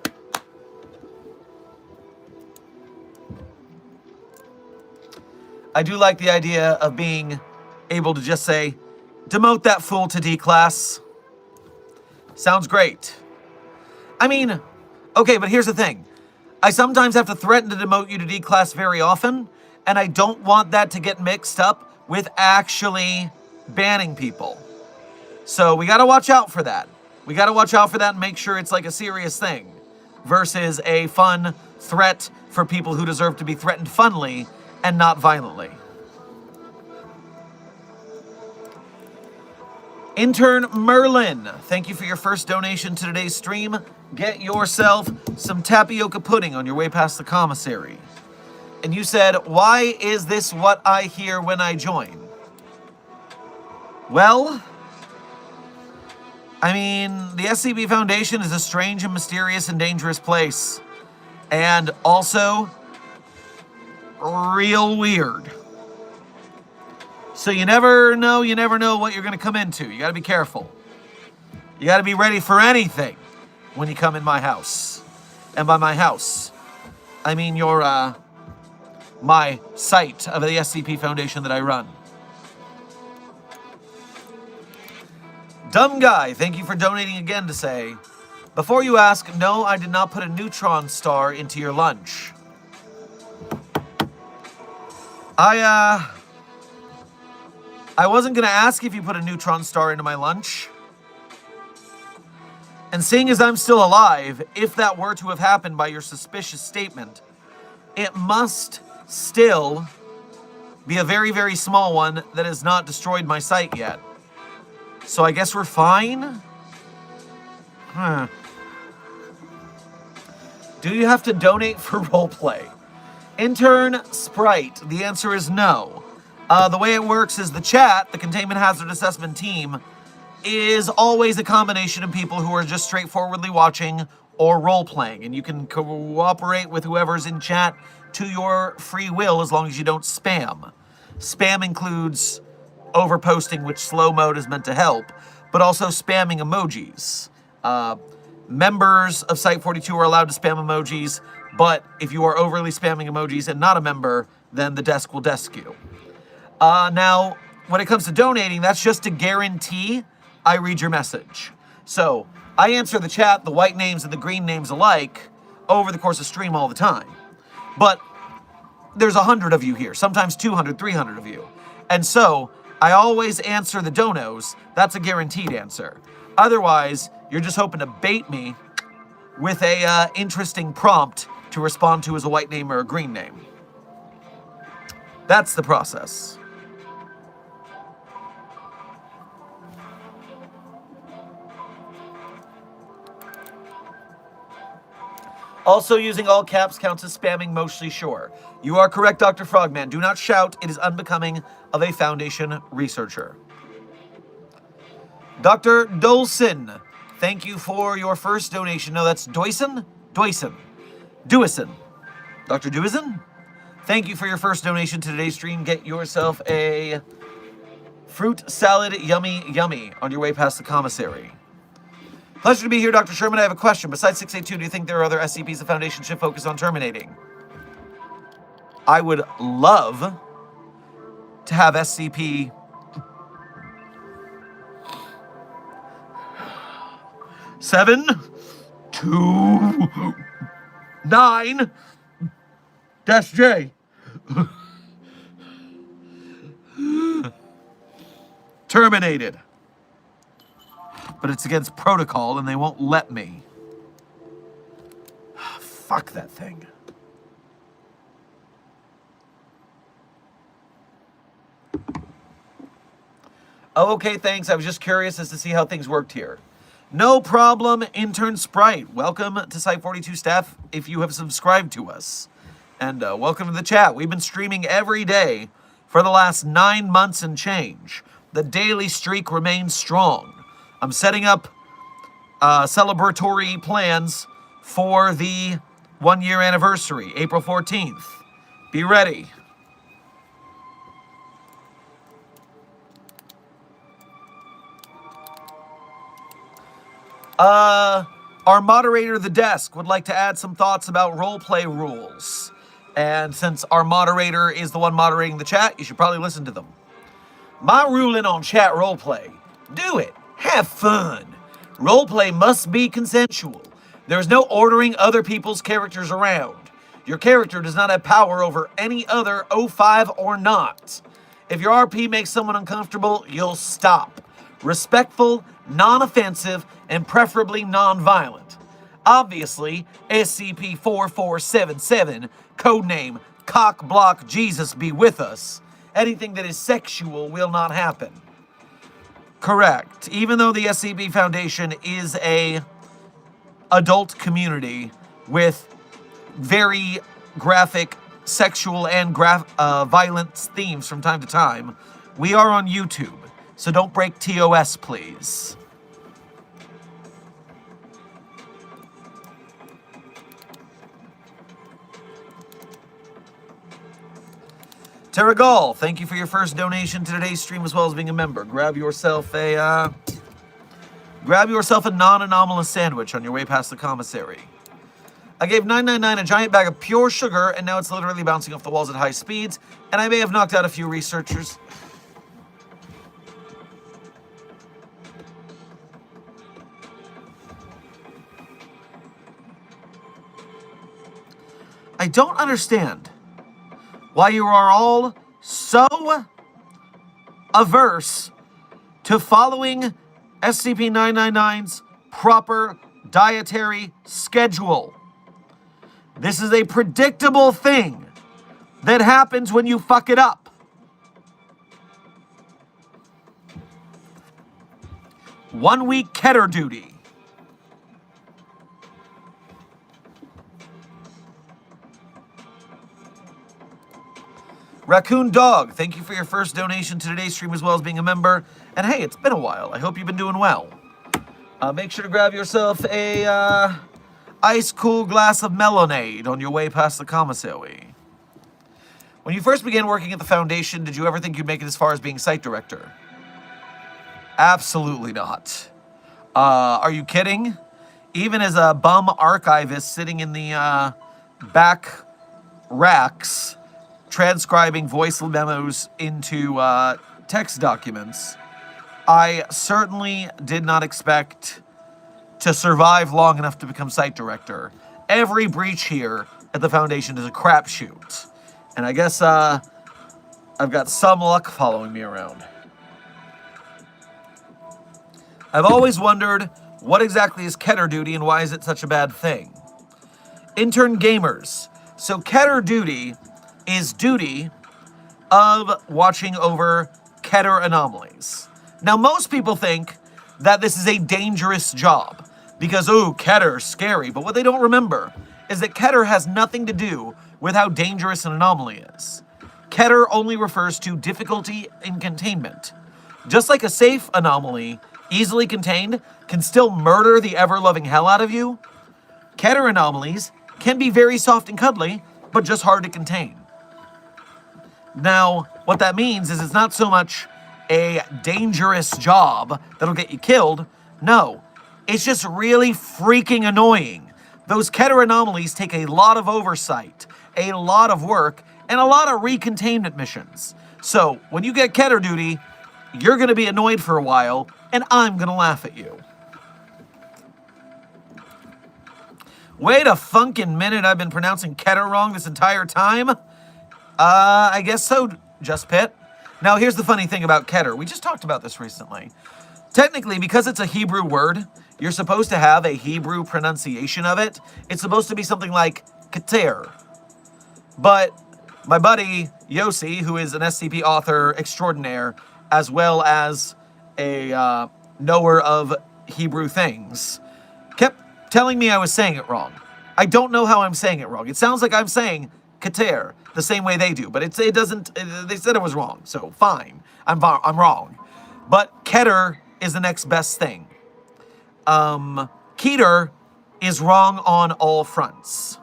I do like the idea of being able to just say, demote that fool to D-class. Sounds great. I mean, okay, but here's the thing. I sometimes have to threaten to demote you to D-class very often, and I don't want that to get mixed up with actually banning people. So we gotta watch out for that. We gotta watch out for that and make sure it's like a serious thing versus a fun threat for people who deserve to be threatened funly and not violently. Intern Merlin, thank you for your first donation to today's stream. Get yourself some tapioca pudding on your way past the commissary. And you said, why is this what I hear when I join? Well, I mean, the SCP Foundation is a strange and mysterious and dangerous place. And also, real weird. So you never know what you're going to come into. You got to be careful. You got to be ready for anything when you come in my house. And by my house, I mean my site of the SCP Foundation that I run. Dumb Guy, thank you for donating again to say, before you ask, no, I did not put a neutron star into your lunch. I wasn't going to ask if you put a neutron star into my lunch. And seeing as I'm still alive, if that were to have happened by your suspicious statement, it must still be a very, very small one that has not destroyed my site yet. So I guess we're fine? Do you have to donate for roleplay? Intern Sprite, the answer is no. The way it works is the chat, the Containment Hazard Assessment team, is always a combination of people who are just straightforwardly watching or role-playing. And you can cooperate with whoever's in chat to your free will as long as you don't spam. Spam includes overposting, which slow mode is meant to help, but also spamming emojis. Members of Site42 are allowed to spam emojis, but if you are overly spamming emojis and not a member, then the desk will desk you. Now, when it comes to donating, that's just to guarantee I read your message. So, I answer the chat, the white names and the green names alike, over the course of stream all the time. But there's 100 of you here, sometimes 200, 300 of you. And so, I always answer the donos. That's a guaranteed answer. Otherwise, you're just hoping to bait me with a interesting prompt to respond to as a white name or a green name. That's the process. Also using all caps counts as spamming, mostly sure. You are correct, Dr. Frogman. Do not shout. It is unbecoming of a Foundation researcher. Dr. Dolson, thank you for your first donation. No, that's Doyson? Doyson. Dewison. Dr. Dewison? Thank you for your first donation to today's stream. Get yourself a fruit salad, yummy, yummy, on your way past the commissary. Pleasure to be here, Dr. Sherman. I have a question. Besides 682, do you think there are other SCPs the Foundation should focus on terminating? I would love to have SCP... Seven, two, 9-J. Terminated. But it's against protocol and they won't let me. Fuck that thing. Oh, okay, thanks. I was just curious as to see how things worked here. No problem, Intern Sprite. Welcome to Site 42 staff if you have subscribed to us. And welcome to the chat. We've been streaming every day for the last 9 months and change. The daily streak remains strong. I'm setting up celebratory plans for the 1-year anniversary, April 14th. Be ready. Our moderator, The Desk, would like to add some thoughts about roleplay rules. And since our moderator is the one moderating the chat, you should probably listen to them. My ruling on chat roleplay: do it. Have fun. Roleplay must be consensual. There is no ordering other people's characters around. Your character does not have power over any other O5 or not. If your RP makes someone uncomfortable, you'll stop. Respectful, non-offensive, and preferably non-violent. Obviously, SCP-4477, codename Cock Block Jesus Be With Us. Anything that is sexual will not happen. Correct. Even though the SCP Foundation is a adult community with very graphic sexual and violent themes from time to time, we are on YouTube, so don't break TOS, please. Terragal, thank you for your first donation to today's stream as well as being a member. Grab yourself a non-anomalous sandwich on your way past the commissary. I gave 999 a giant bag of pure sugar, and now it's literally bouncing off the walls at high speeds, and I may have knocked out a few researchers. I don't understand why you are all so averse to following SCP-999's proper dietary schedule. This is a predictable thing that happens when you fuck it up. One-week Keter duty. Raccoon Dog, thank you for your first donation to today's stream as well as being a member. And hey, it's been a while. I hope you've been doing well. Make sure to grab yourself a ice cool glass of melonade on your way past the commissary. When you first began working at the Foundation, did you ever think you'd make it as far as being site director? Absolutely not. Are you kidding? Even as a bum archivist sitting in the back racks, transcribing voice memos into text documents, I certainly did not expect to survive long enough to become site director. Every breach here at the Foundation is a crapshoot. And I guess I've got some luck following me around. I've always wondered what exactly is Keter duty and why is it such a bad thing? Intern Gamers. So Keter duty is duty of watching over Keter anomalies. Now, most people think that this is a dangerous job because, ooh, Keter, scary. But what they don't remember is that Keter has nothing to do with how dangerous an anomaly is. Keter only refers to difficulty in containment. Just like a safe anomaly, easily contained, can still murder the ever-loving hell out of you, Keter anomalies can be very soft and cuddly, but just hard to contain. Now, what that means is it's not so much a dangerous job that'll get you killed. No, it's just really freaking annoying. Those Keter anomalies take a lot of oversight, a lot of work, and a lot of recontainment missions. So, when you get Keter duty, you're going to be annoyed for a while, and I'm going to laugh at you. Wait a funkin' minute, I've been pronouncing Keter wrong this entire time? I guess so, Just Pit. Now, here's the funny thing about Keter. We just talked about this recently. Technically, because it's a Hebrew word, you're supposed to have a Hebrew pronunciation of it. It's supposed to be something like Keter. But my buddy, Yossi, who is an SCP author extraordinaire, as well as a knower of Hebrew things, kept telling me I was saying it wrong. I don't know how I'm saying it wrong. It sounds like I'm saying Keter the same way they do, but it doesn't. They said it was wrong, so fine. I'm wrong. But Keter is the next best thing. Keter is wrong on all fronts.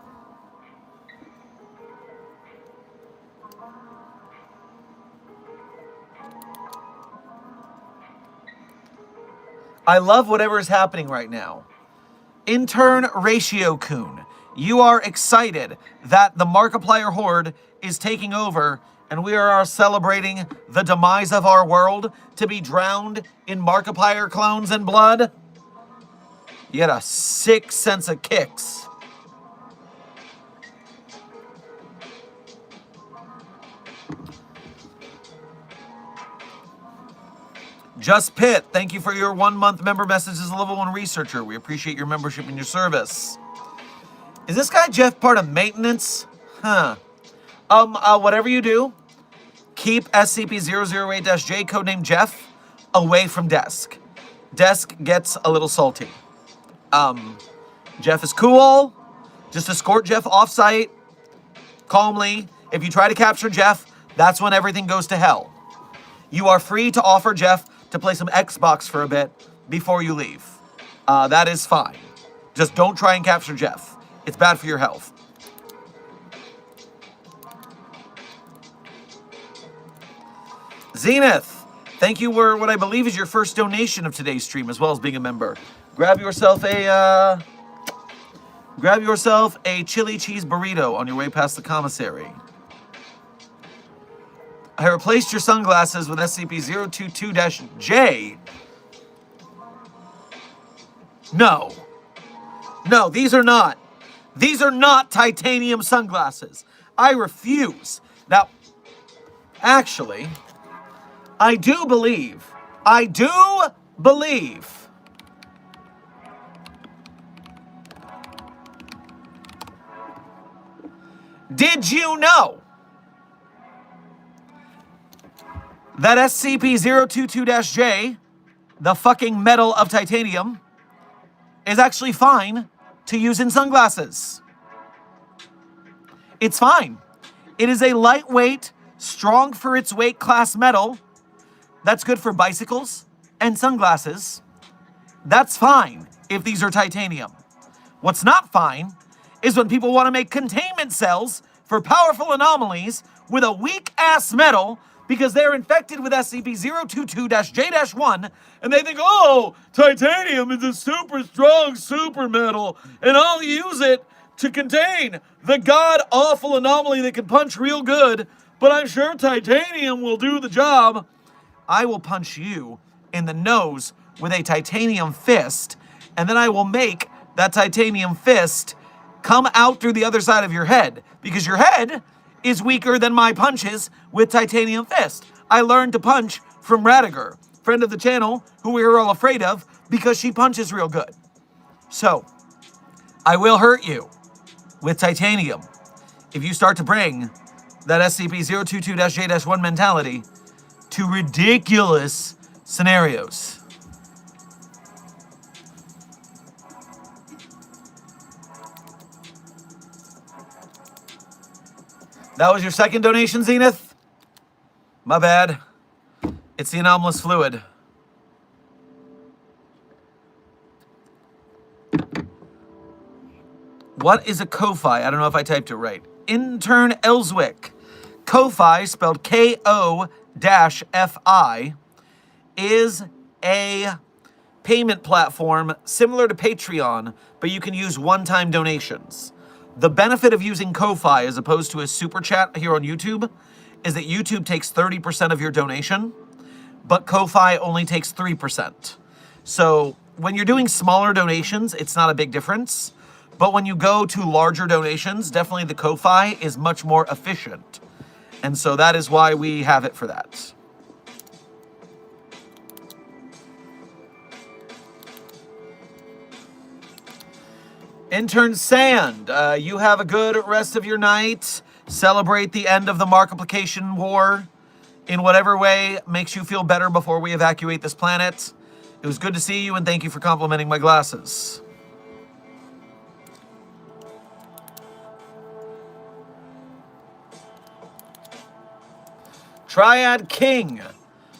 I love whatever is happening right now. Intern Ratio Coon, you are excited that the Markiplier Horde is taking over and we are celebrating the demise of our world to be drowned in Markiplier clones and blood? You get a sick sense of kicks. Just Pit, thank you for your 1-month member message as a level 1 researcher. We appreciate your membership and your service. Is this guy Jeff part of maintenance? Huh. Whatever you do, keep SCP-008-J, codename Jeff, away from Desk. Desk gets a little salty. Jeff is cool. Just escort Jeff off-site calmly. If you try to capture Jeff, that's when everything goes to hell. You are free to offer Jeff to play some Xbox for a bit before you leave. That is fine. Just don't try and capture Jeff. It's bad for your health. Zenith, thank you for what I believe is your first donation of today's stream, as well as being a member. Grab yourself a chili cheese burrito on your way past the commissary. I replaced your sunglasses with SCP-022-J. No. No, these are not. These are not titanium sunglasses. I refuse. Now, actually, I do believe. Did you know that SCP-022-J, the fucking metal of titanium, is actually fine to use in sunglasses? It's fine. It is a lightweight, strong for its weight class metal that's good for bicycles and sunglasses. That's fine if these are titanium. What's not fine is when people want to make containment cells for powerful anomalies with a weak-ass metal because they're infected with SCP-022-J-1, and they think, oh, titanium is a super strong super metal, and I'll use it to contain the god-awful anomaly that can punch real good, but I'm sure titanium will do the job. I will punch you in the nose with a titanium fist, and then I will make that titanium fist come out through the other side of your head, because your head is weaker than my punches with titanium fist. I learned to punch from Radiger, friend of the channel, who we were all afraid of because she punches real good. So, I will hurt you with titanium if you start to bring that SCP-022-J-1 mentality to ridiculous scenarios. That was your second donation, Zenith? My bad. It's the anomalous fluid. What is a Ko-Fi? I don't know if I typed it right. Intern Elswick. Ko-Fi, spelled K-O-Fi, is a payment platform similar to Patreon, but you can use one-time donations. The benefit of using Ko-Fi as opposed to a super chat here on YouTube is that YouTube takes 30% of your donation, but Ko-Fi only takes 3%. So when you're doing smaller donations, it's not a big difference. But when you go to larger donations, definitely the Ko-Fi is much more efficient. And so that is why we have it for that. Intern Sand, you have a good rest of your night. Celebrate the end of the Markiplication War in whatever way makes you feel better before we evacuate this planet. It was good to see you, and thank you for complimenting my glasses. Triad King,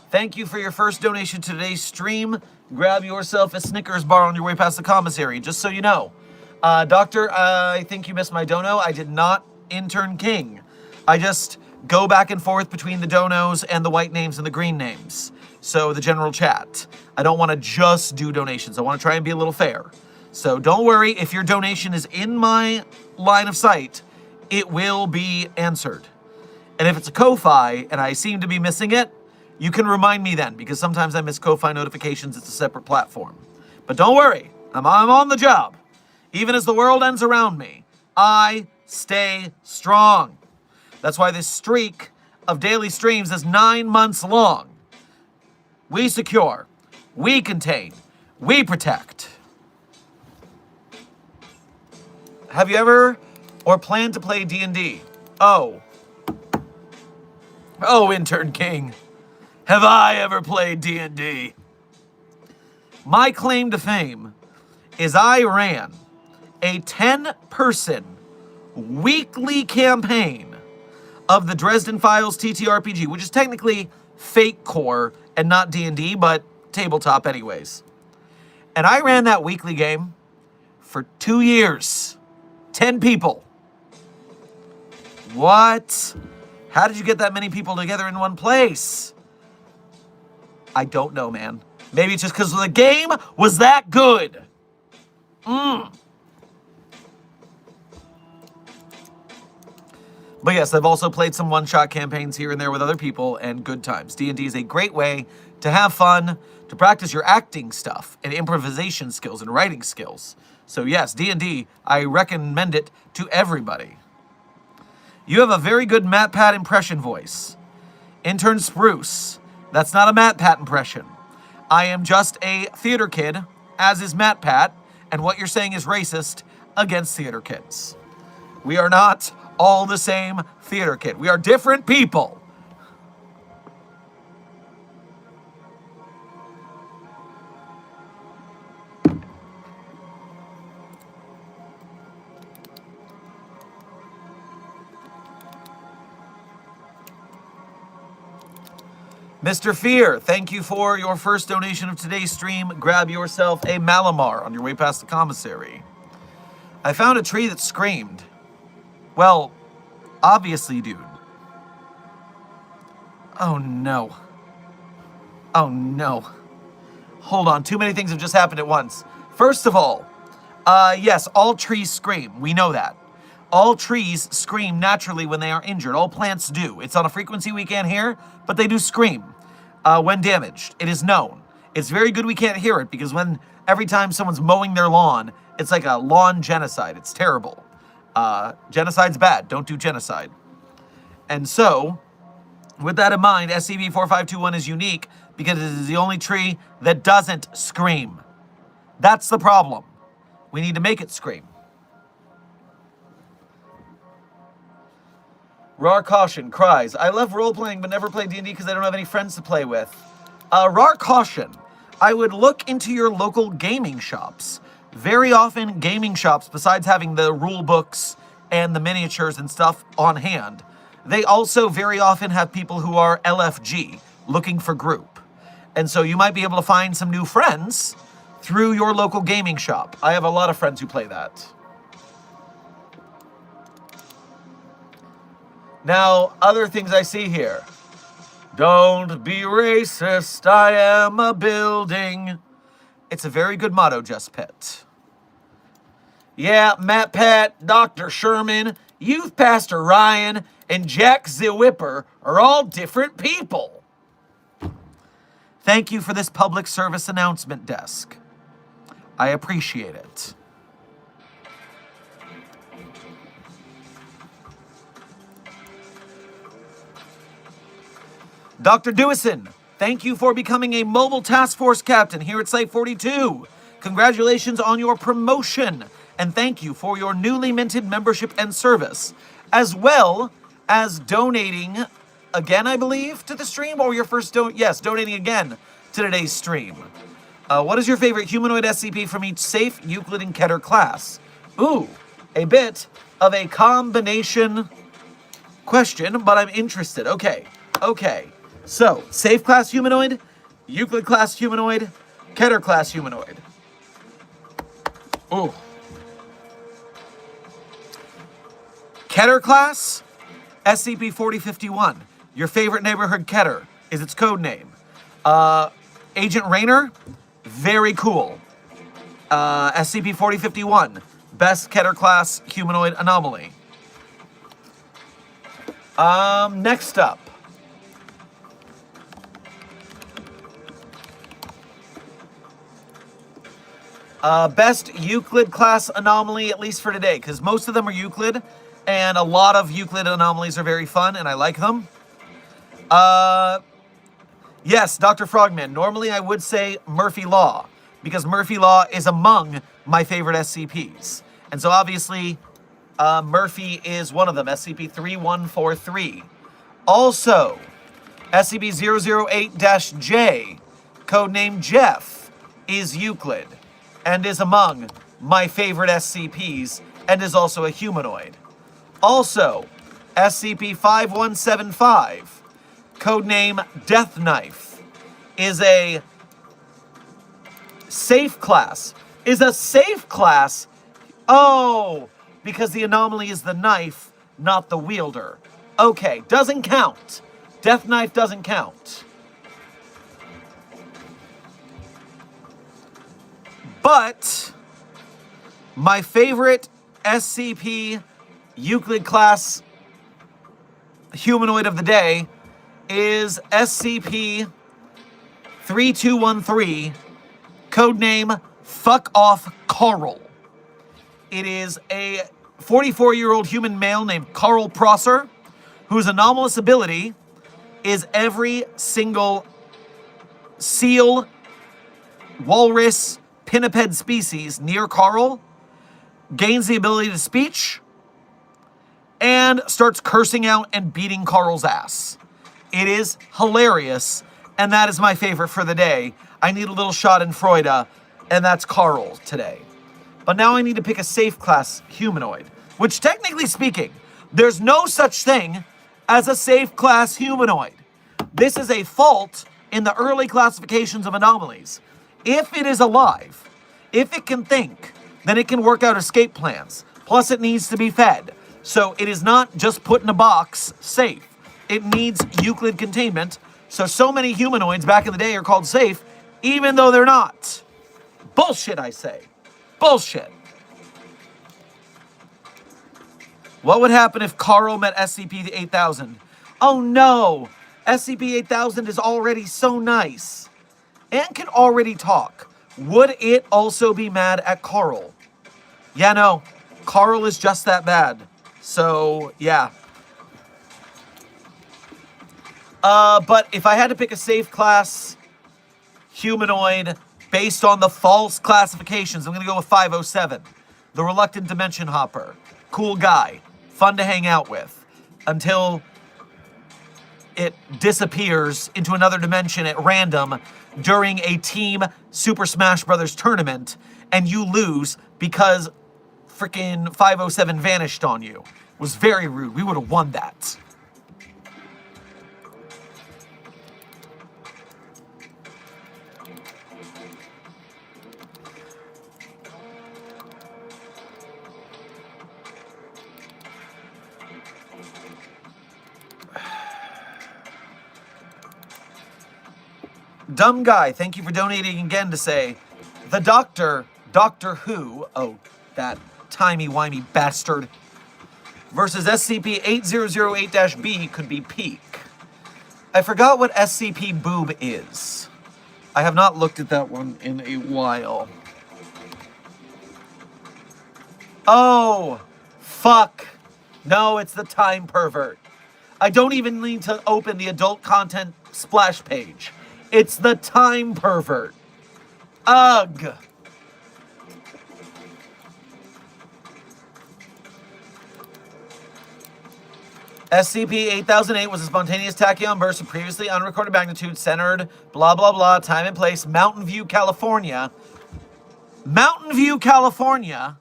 thank you for your first donation to today's stream. Grab yourself a Snickers bar on your way past the commissary, just so you know. Doctor, I think you missed my dono. I did not intern King. I just go back and forth between the donos and the white names and the green names. So the general chat. I don't want to just do donations. I want to try and be a little fair. So don't worry, if your donation is in my line of sight, it will be answered. And if it's a Ko-Fi and I seem to be missing it, you can remind me then, because sometimes I miss Ko-Fi notifications. It's a separate platform. But don't worry, I'm on the job. Even as the world ends around me, I stay strong. That's why this streak of daily streams is 9 months long. We secure, we contain, we protect. Have you ever or plan to play D&D? Oh, Intern King, have I ever played D&D? My claim to fame is I ran a 10-person weekly campaign of the Dresden Files TTRPG, which is technically fake core and not D&D, but tabletop anyways. And I ran that weekly game for 2 years. 10 people. What? How did you get that many people together in one place? I don't know, man. Maybe it's just because the game was that good. But yes, I've also played some one-shot campaigns here and there with other people, and good times. D&D is a great way to have fun, to practice your acting stuff, and improvisation skills, and writing skills. So yes, D&D, I recommend it to everybody. You have a very good MatPat impression voice. Intern Spruce, that's not a MatPat impression. I am just a theater kid, as is MatPat, and what you're saying is racist against theater kids. We are not all the same theater kid. We are different people. Mr. Fear, thank you for your first donation of today's stream. Grab yourself a Malamar on your way past the commissary. I found a tree that screamed. Well, obviously, dude. Oh, no. Oh, no. Hold on, too many things have just happened at once. First of all, yes, all trees scream. We know that. All trees scream naturally when they are injured. All plants do. It's on a frequency we can't hear, but they do scream when damaged. It is known. It's very good we can't hear it, because every time someone's mowing their lawn, it's like a lawn genocide. It's terrible. Genocide's bad. Don't do genocide. And so, with that in mind, SCP-4521 is unique because it is the only tree that doesn't scream. That's the problem. We need to make it scream. Rar Caution cries, I love role-playing but never play D&D because I don't have any friends to play with. Rar Caution, I would look into your local gaming shops. Very often, gaming shops, besides having the rule books and the miniatures and stuff on hand, they also very often have people who are LFG, looking for group. And so you might be able to find some new friends through your local gaming shop. I have a lot of friends who play that. Now, other things I see here. Don't be racist, I am a building. It's a very good motto, Just Pet. Yeah, MatPat, Dr. Sherman, Youth Pastor Ryan, and Jack the Whipper are all different people. Thank you for this public service announcement desk. I appreciate it. Dr. Dewison, thank you for becoming a mobile task force captain here at Site 42. Congratulations on your promotion, and thank you for your newly minted membership and service, as well as donating again, I believe, to the stream, or your first donating again to today's stream. What is your favorite humanoid SCP from each safe, Euclid, and Keter class? Ooh, a bit of a combination question, but I'm interested. Okay. So, safe class humanoid, Euclid class humanoid, Keter class humanoid. Ooh. Keter class, SCP-4051. Your favorite neighborhood Keter is its code name. Agent Raynor, very cool. SCP-4051, best Keter class humanoid anomaly. Next up. Best Euclid class anomaly, at least for today, because most of them are Euclid, and a lot of Euclid anomalies are very fun, and I like them. Yes, Dr. Frogman, normally I would say Murphy Law, because Murphy Law is among my favorite SCPs. And so obviously, Murphy is one of them, SCP-3143. Also, SCP-008-J, codename Jeff, is Euclid, and is among my favorite SCPs, and is also a humanoid. Also, SCP-5175, codename Death Knife, is a safe class. Oh, because the anomaly is the knife, not the wielder. Okay, doesn't count. Death Knife doesn't count. But my favorite SCP Euclid class humanoid of the day is SCP-3213, codename Fuck Off Carl. It is a 44-year-old human male named Carl Prosser, whose anomalous ability is every single seal, walrus, pinniped species near Carl gains the ability to speech and starts cursing out and beating Carl's ass. It is hilarious, and that is my favorite for the day. I need a little schadenfreude, and that's Carl today. But now I need to pick a safe class humanoid, which technically speaking, there's no such thing as a safe class humanoid. This is a fault in the early classifications of anomalies. If it is alive, if it can think, then it can work out escape plans. Plus it needs to be fed. So it is not just put in a box safe. It needs Euclid containment. So many humanoids back in the day are called safe, even though they're not. Bullshit, I say. Bullshit. What would happen if Carl met SCP-8000? Oh no! SCP-8000 is already so nice and can already talk. Would it also be mad at Carl? Yeah, no. Carl is just that bad. So, yeah. But if I had to pick a safe class humanoid based on the false classifications, I'm going to go with 507. The Reluctant Dimension Hopper. Cool guy. Fun to hang out with. Until it disappears into another dimension at random during a Team Super Smash Bros. Tournament, and you lose because freaking 507 vanished on you. It was very rude. We would have won that. Dumb Guy, thank you for donating again to say, the Doctor Who, oh, that timey-wimey bastard, versus SCP-8008-B could be peak. I forgot what SCP Boob is. I have not looked at that one in a while. Oh, fuck. No, it's the Time Pervert. I don't even need to open the adult content splash page. It's the time pervert. Ugh. SCP-8008 was a spontaneous tachyon burst of previously unrecorded magnitude centered, blah, blah, blah, time and place, Mountain View, California. Mountain View, California?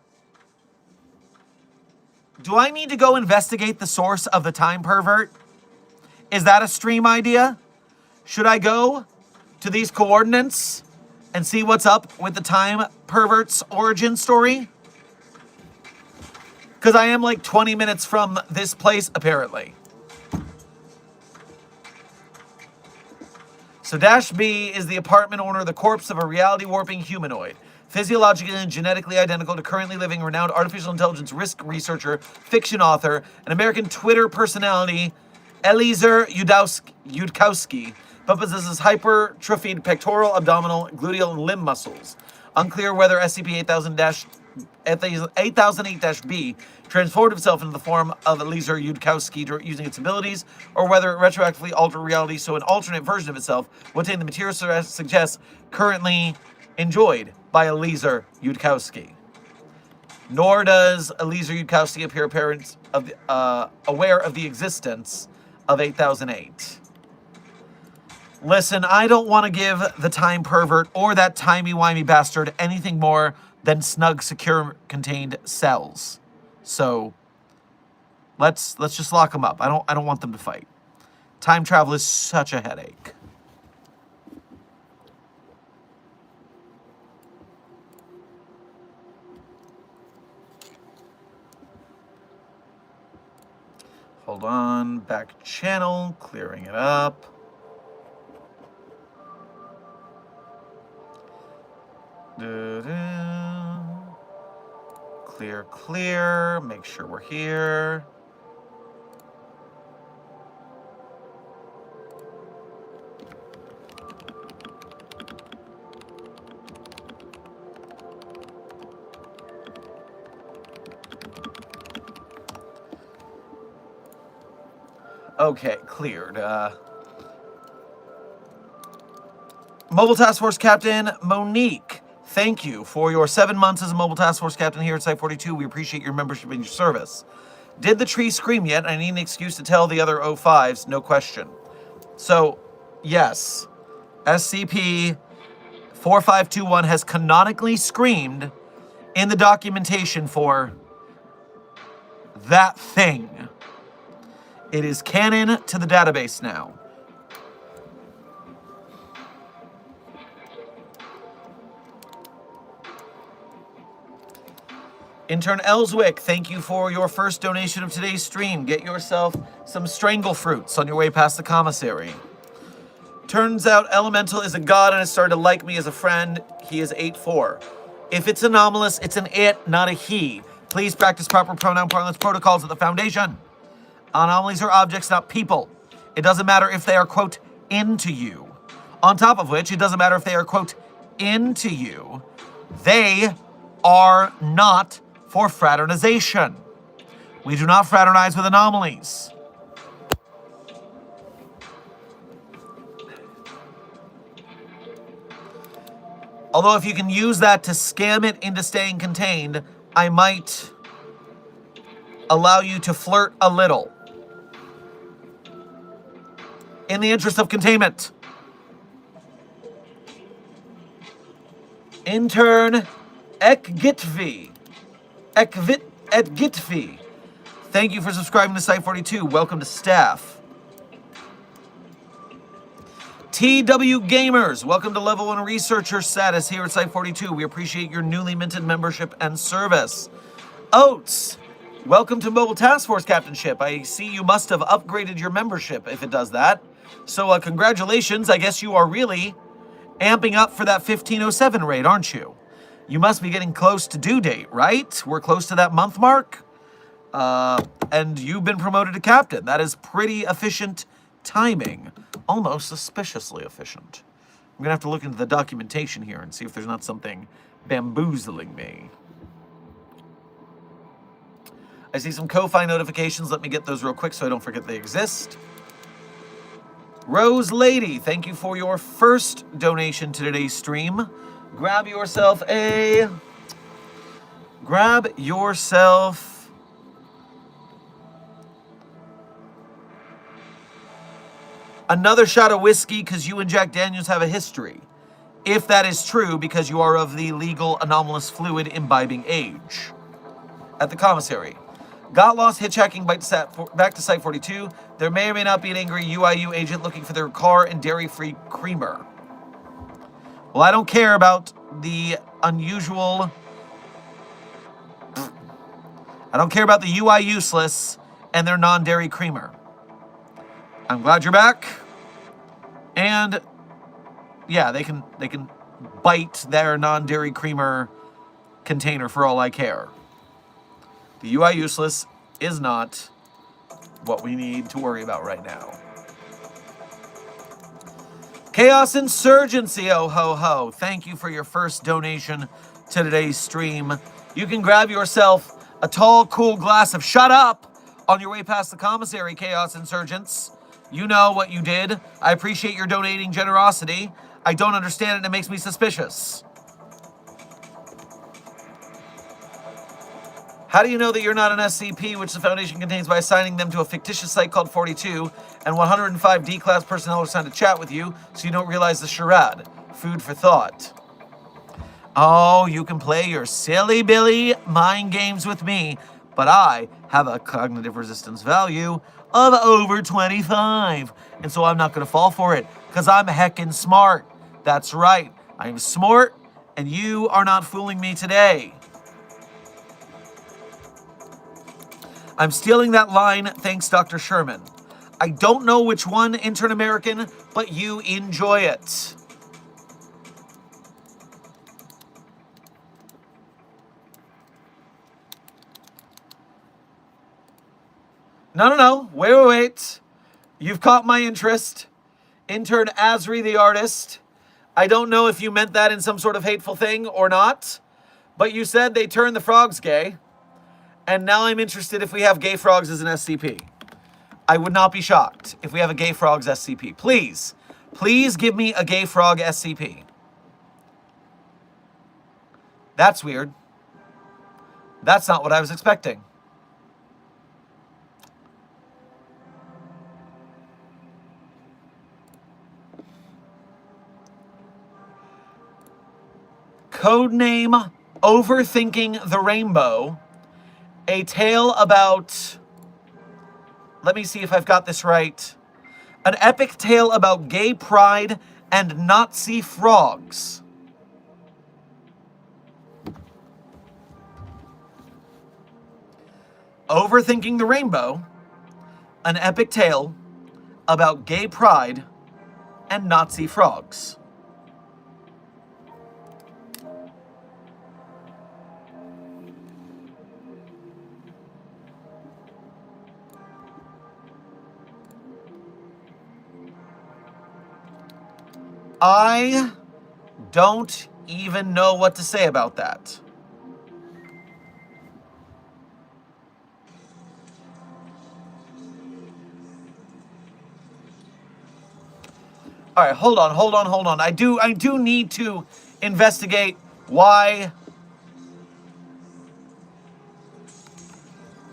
Do I need to go investigate the source of the time pervert? Is that a stream idea? Should I go to these coordinates and see what's up with the time pervert's origin story? Because I am like 20 minutes from this place, apparently. So Dash B is the apartment owner, the corpse of a reality-warping humanoid. Physiologically and genetically identical to currently living renowned artificial intelligence risk researcher, fiction author, and American Twitter personality, Eliezer Yudkowsky, but possesses hypertrophied pectoral, abdominal, gluteal, and limb muscles. Unclear whether SCP-8008-B transformed itself into the form of Eliezer Yudkowsky using its abilities, or whether it retroactively altered reality so an alternate version of itself would attain the material suggests currently enjoyed by Eliezer Yudkowsky. Nor does Eliezer Yudkowsky appear aware of the existence of 8008. Listen, I don't want to give the time pervert or that timey-wimey bastard anything more than snug, secure, contained cells. So let's just lock them up. I don't want them to fight. Time travel is such a headache. Hold on, back channel, clearing it up. Clear, make sure we're here. Okay, cleared. Mobile Task Force Captain Monique, thank you for your 7 months as a Mobile Task Force Captain here at Site-42. We appreciate your membership and your service. Did the tree scream yet? I need an excuse to tell the other 05s, no question. So, yes, SCP-4521 has canonically screamed in the documentation for that thing. It is canon to the database now. Intern Ellswick, thank you for your first donation of today's stream. Get yourself some strangle fruits on your way past the commissary. Turns out Elemental is a god and has started to like me as a friend. He is 8'4". If it's anomalous, it's an it, not a he. Please practice proper pronoun parlance protocols at the Foundation. Anomalies are objects, not people. It doesn't matter if they are, quote, into you. On top of which, it doesn't matter if they are, quote, into you. They are not for fraternization. We do not fraternize with anomalies. Although if you can use that to scam it into staying contained, I might allow you to flirt a little. In the interest of containment. Intern Ekgitvi. Ekgitvi. Thank you for subscribing to Site-42. Welcome to staff. TW Gamers, welcome to Level 1 Researcher status here at Site-42. We appreciate your newly minted membership and service. Oats, welcome to Mobile Task Force Captainship. I see you must have upgraded your membership if it does that. So congratulations, I guess you are really amping up for that 1507 raid, aren't you? You must be getting close to due date, right? We're close to that month mark. And you've been promoted to captain. That is pretty efficient timing. Almost suspiciously efficient. I'm gonna have to look into the documentation here and see if there's not something bamboozling me. I see some Ko-Fi notifications. Let me get those real quick so I don't forget they exist. Rose Lady, thank you for your first donation to today's stream. Grab yourself another shot of whiskey because you and Jack Daniels have a history. If that is true, because you are of the legal anomalous fluid imbibing age. At the commissary. Got lost hitchhiking back to Site 42. There may or may not be an angry UIU agent looking for their car and dairy-free creamer. Well, I don't care about the unusual... I don't care about the UI useless and their non-dairy creamer. I'm glad you're back. And yeah, they can bite their non-dairy creamer container for all I care. The UI useless is not what we need to worry about right now. Chaos Insurgency, oh ho ho. Thank you for your first donation to today's stream. You can grab yourself a tall, cool glass of Shut Up on your way past the commissary, Chaos Insurgents. You know what you did. I appreciate your donating generosity. I don't understand it and it makes me suspicious. How do you know that you're not an SCP, which the Foundation contains by assigning them to a fictitious site called 42, and 105 D-class personnel are assigned to chat with you, so you don't realize the charade? Food for thought. Oh, you can play your silly Billy mind games with me, but I have a cognitive resistance value of over 25, and so I'm not going to fall for it, because I'm heckin' smart. That's right, I'm smart, and you are not fooling me today. I'm stealing that line, thanks Dr. Sherman. I don't know which one, intern American, but you enjoy it. No, wait. You've caught my interest. Intern Asri the artist. I don't know if you meant that in some sort of hateful thing or not, but you said they turned the frogs gay. And now I'm interested if we have gay frogs as an SCP. I would not be shocked if we have a gay frogs SCP. Please give me a gay frog SCP. That's weird. That's not what I was expecting. Codename Overthinking the Rainbow. A tale about, let me see if I've got this right. An epic tale about gay pride and Nazi frogs. Overthinking the Rainbow. An epic tale about gay pride and Nazi frogs. I don't even know what to say about that. All right, hold on. I do need to investigate why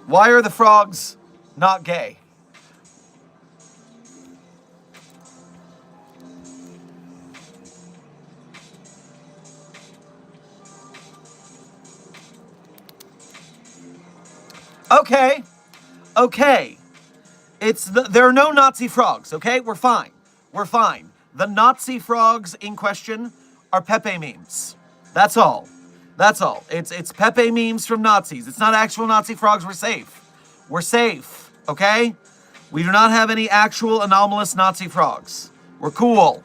are the frogs not gay? Okay. There are no Nazi frogs, okay? We're fine. The Nazi frogs in question are Pepe memes. That's all. It's Pepe memes from Nazis. It's not actual Nazi frogs. We're safe, okay? We do not have any actual anomalous Nazi frogs. We're cool.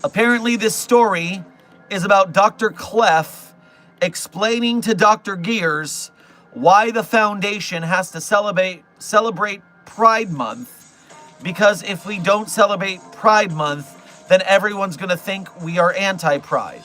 Apparently this story is about Dr. Clef explaining to Dr. Gears why the Foundation has to celebrate Pride Month, because if we don't celebrate Pride Month, then everyone's going to think we are anti-Pride.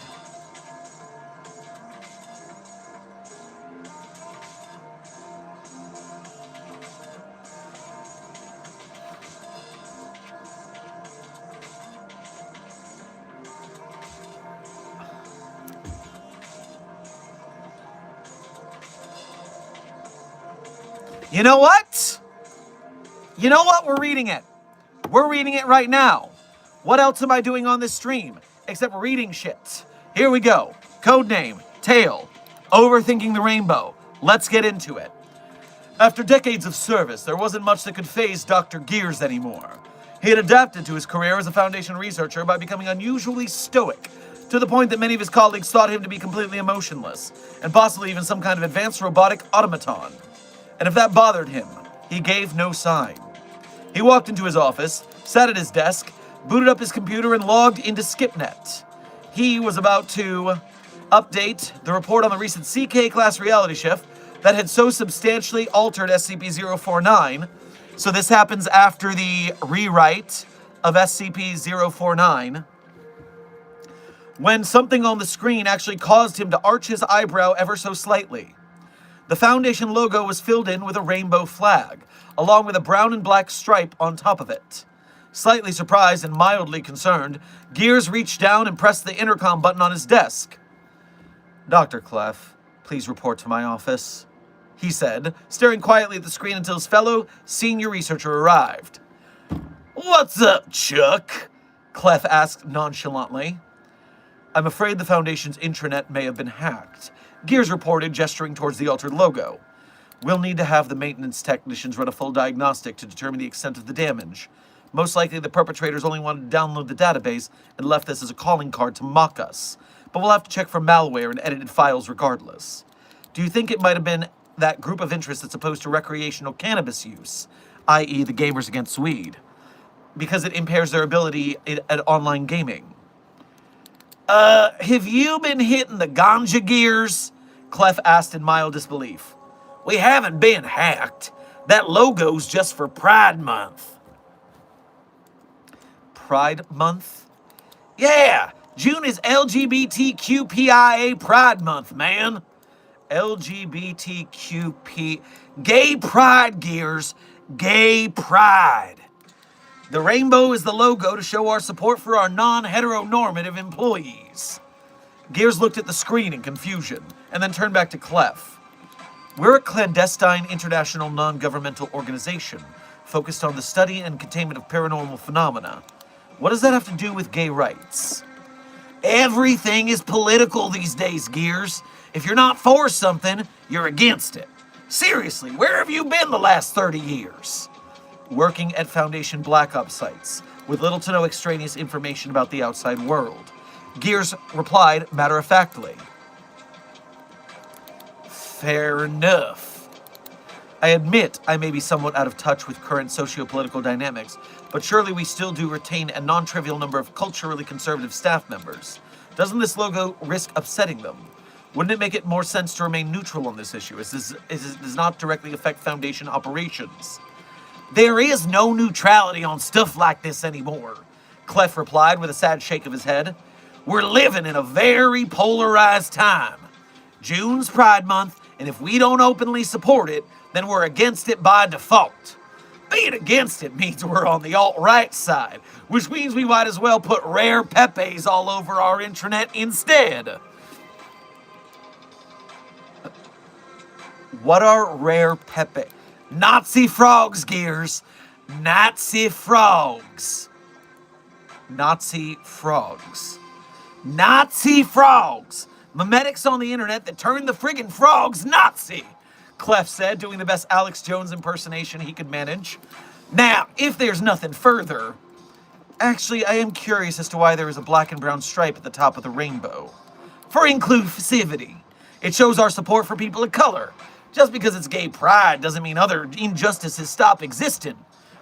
You know what? You know what? We're reading it. We're reading it right now. What else am I doing on this stream except reading shit? Here we go. Codename, Tail, Overthinking the Rainbow. Let's get into it. After decades of service, there wasn't much that could faze Dr. Gears anymore. He had adapted to his career as a Foundation researcher by becoming unusually stoic, to the point that many of his colleagues thought him to be completely emotionless, and possibly even some kind of advanced robotic automaton. And if that bothered him, he gave no sign. He walked into his office, sat at his desk, booted up his computer, and logged into SkipNet. He was about to update the report on the recent CK-class reality shift that had so substantially altered SCP-049. So this happens after the rewrite of SCP-049, when something on the screen actually caused him to arch his eyebrow ever so slightly. The Foundation logo was filled in with a rainbow flag, along with a brown and black stripe on top of it. Slightly surprised and mildly concerned, Gears reached down and pressed the intercom button on his desk. "Dr. Clef, please report to my office," he said, staring quietly at the screen until his fellow senior researcher arrived. "What's up, Chuck?" Clef asked nonchalantly. "I'm afraid the Foundation's intranet may have been hacked," Gears reported, gesturing towards the altered logo. "We'll need to have the maintenance technicians run a full diagnostic to determine the extent of the damage. Most likely the perpetrators only wanted to download the database and left this as a calling card to mock us. But we'll have to check for malware and edited files regardless. Do you think it might have been that group of interest that's opposed to recreational cannabis use, i.e. the Gamers Against Weed, because it impairs their ability at online gaming?" Have you been hitting the ganja gears?" Clef asked in mild disbelief. "We haven't been hacked. That logo's just for Pride Month." Pride Month? "Yeah, June is LGBTQPIA Pride Month, man. LGBTQP... Gay Pride, Gears. Gay Pride. The rainbow is the logo to show our support for our non-heteronormative employees." Gears looked at the screen in confusion, and then turned back to Clef. "We're a clandestine international non-governmental organization focused on the study and containment of paranormal phenomena. What does that have to do with gay rights?" "Everything is political these days, Gears. If you're not for something, you're against it. Seriously, where have you been the last 30 years? "Working at Foundation Black Ops sites, with little to no extraneous information about the outside world," Gears replied matter-of-factly. "Fair enough. I admit I may be somewhat out of touch with current socio-political dynamics, but surely we still do retain a non-trivial number of culturally conservative staff members. Doesn't this logo risk upsetting them? Wouldn't it make it more sense to remain neutral on this issue, as this does not directly affect Foundation operations?" "There is no neutrality on stuff like this anymore," Clef replied with a sad shake of his head. "We're living in a very polarized time. June's Pride Month, and if we don't openly support it, then we're against it by default. Being against it means we're on the alt-right side, which means we might as well put rare Pepes all over our intranet instead." What are rare Pepe? Nazi frogs, Gears. Nazi frogs. Nazi frogs. Nazi frogs. Memetics on the internet that turned the friggin' frogs Nazi, Clef said, doing the best Alex Jones impersonation he could manage. "Now, if there's nothing further..." "Actually, I am curious as to why there is a black and brown stripe at the top of the rainbow." "For inclusivity. It shows our support for people of color. Just because it's gay pride doesn't mean other injustices stop existing.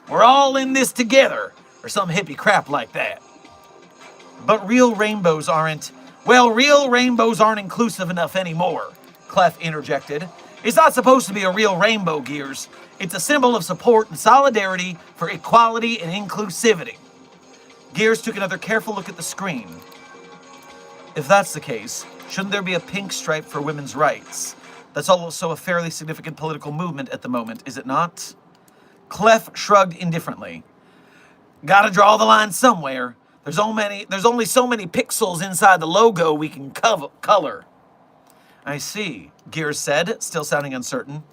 We're all in this together," or some hippie crap like that. "But real rainbows aren't..." "Well, real rainbows aren't inclusive enough anymore," Clef interjected. "It's not supposed to be a real rainbow, Gears. It's a symbol of support and solidarity for equality and inclusivity." Gears took another careful look at the screen. "If that's the case, shouldn't there be a pink stripe for women's rights? That's also a fairly significant political movement at the moment, is it not?" Clef shrugged indifferently. "Gotta draw the line somewhere. There's only so many pixels inside the logo we can color." "I see," Gears said, still sounding uncertain.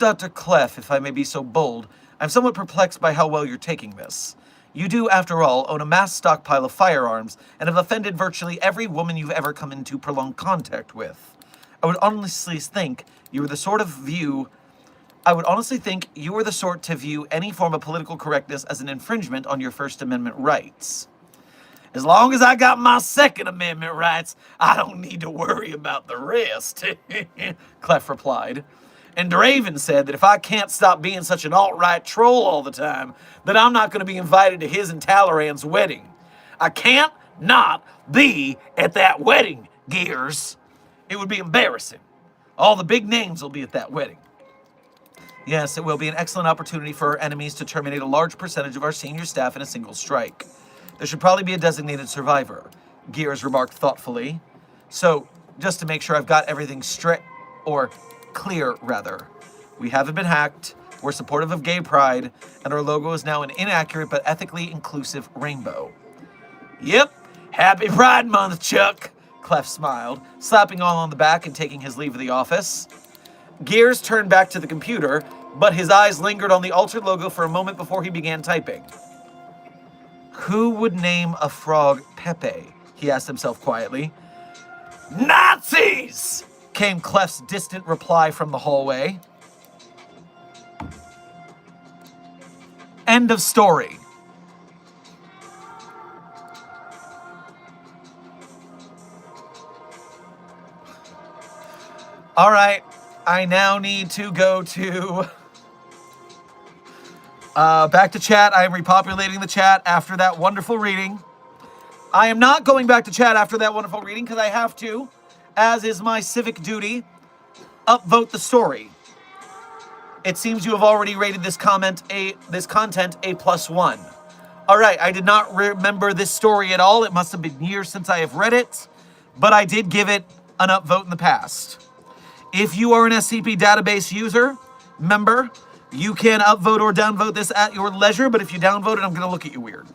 Dr. Clef, if I may be so bold, I'm somewhat perplexed by how well you're taking this. You do, after all, own a mass stockpile of firearms and have offended virtually every woman you've ever come into prolonged contact with. I would honestly think you were the sort to view any form of political correctness as an infringement on your First Amendment rights. As long as I got my Second Amendment rights, I don't need to worry about the rest, Clef replied. And Draven said that if I can't stop being such an alt-right troll all the time, that I'm not going to be invited to his and Talleyrand's wedding. I can't not be at that wedding, Gears. It would be embarrassing. All the big names will be at that wedding. Yes, it will be an excellent opportunity for our enemies to terminate a large percentage of our senior staff in a single strike. There should probably be a designated survivor, Gears remarked thoughtfully. So, just to make sure I've got everything clear, rather. We haven't been hacked, we're supportive of gay pride, and our logo is now an inaccurate but ethically inclusive rainbow. Yep, happy Pride Month, Chuck, Clef smiled, slapping all on the back and taking his leave of the office. Gears turned back to the computer, but his eyes lingered on the altered logo for a moment before he began typing. Who would name a frog Pepe? He asked himself quietly. Nazis! Came Clef's distant reply from the hallway. End of story. All right, I now need to go to back to chat. I am repopulating the chat after that wonderful reading. I am not going back to chat after that wonderful reading because I have to, as is my civic duty, upvote the story. It seems you have already rated this content a +1. All right, I did not remember this story at all. It must have been years since I have read it, but I did give it an upvote in the past. If you are an SCP database member, you can upvote or downvote this at your leisure, but if you downvote it, I'm going to look at you weird.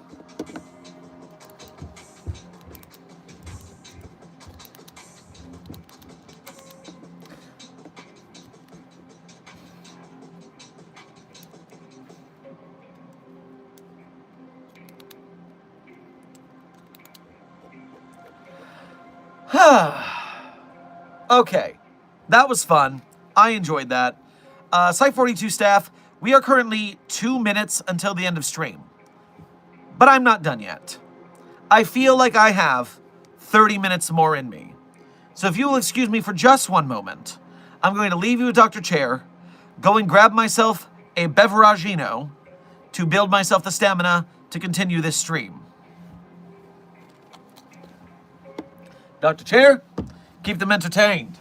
Okay, that was fun. I enjoyed that. Site 42 staff, we are currently 2 minutes until the end of stream. But I'm not done yet. I feel like I have 30 minutes more in me. So if you will excuse me for just one moment, I'm going to leave you with Dr. Chair, go and grab myself a beveragino to build myself the stamina to continue this stream. Dr. Chair, keep them entertained.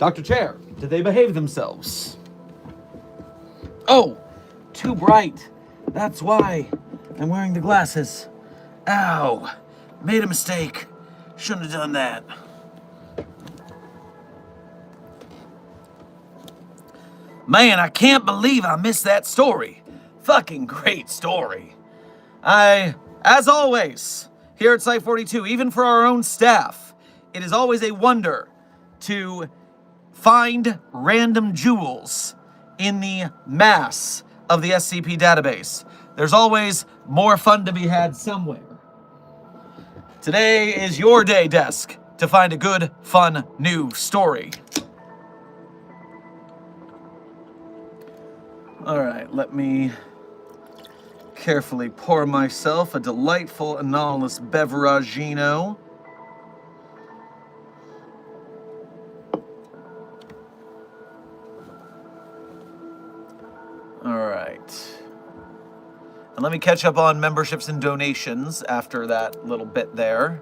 Dr. Chair, did they behave themselves? Oh, too bright. That's why I'm wearing the glasses. Ow, made a mistake. Shouldn't have done that. Man, I can't believe I missed that story. Fucking great story. As always, here at Site 42, even for our own staff, it is always a wonder to find random jewels in the mass of the SCP database. There's always more fun to be had somewhere. Today is your day, desk, to find a good, fun, new story. Alright, let me carefully pour myself a delightful anomalous beveragino. Alright. And let me catch up on memberships and donations after that little bit there.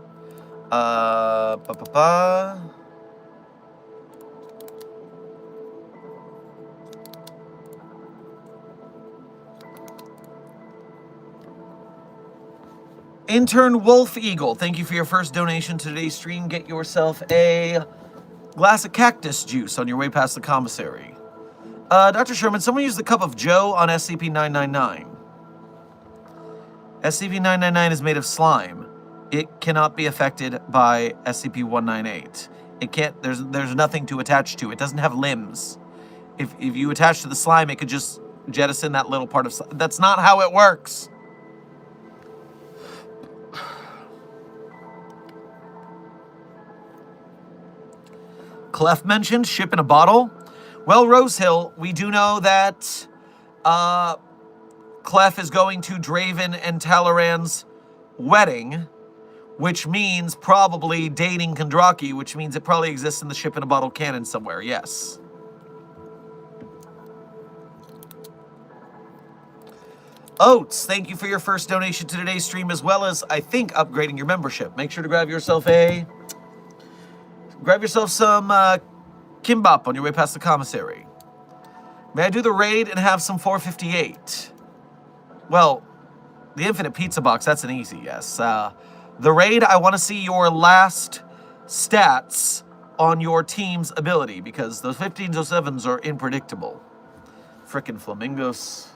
Intern Wolf Eagle, thank you for your first donation to today's stream. Get yourself a glass of cactus juice on your way past the commissary. Dr. Sherman, someone used the cup of Joe on SCP-999. SCP-999 is made of slime. It cannot be affected by SCP-198. It can't, there's nothing to attach to. It doesn't have limbs. If you attach to the slime, it could just jettison that little part of slime. That's not how it works. Clef mentioned ship in a bottle. Well, Rosehill, we do know that Clef is going to Draven and Talleyrand's wedding, which means probably dating Kondraki, which means it probably exists in the ship in a bottle canon somewhere, yes. Oats, thank you for your first donation to today's stream, as well as, I think, upgrading your membership. Make sure to grab yourself some kimbap on your way past the commissary. May I do the raid and have some 458? Well, the infinite pizza box, that's an easy yes. The raid, I want to see your last stats on your team's ability, because those 15s or 7s are unpredictable. Frickin' flamingos.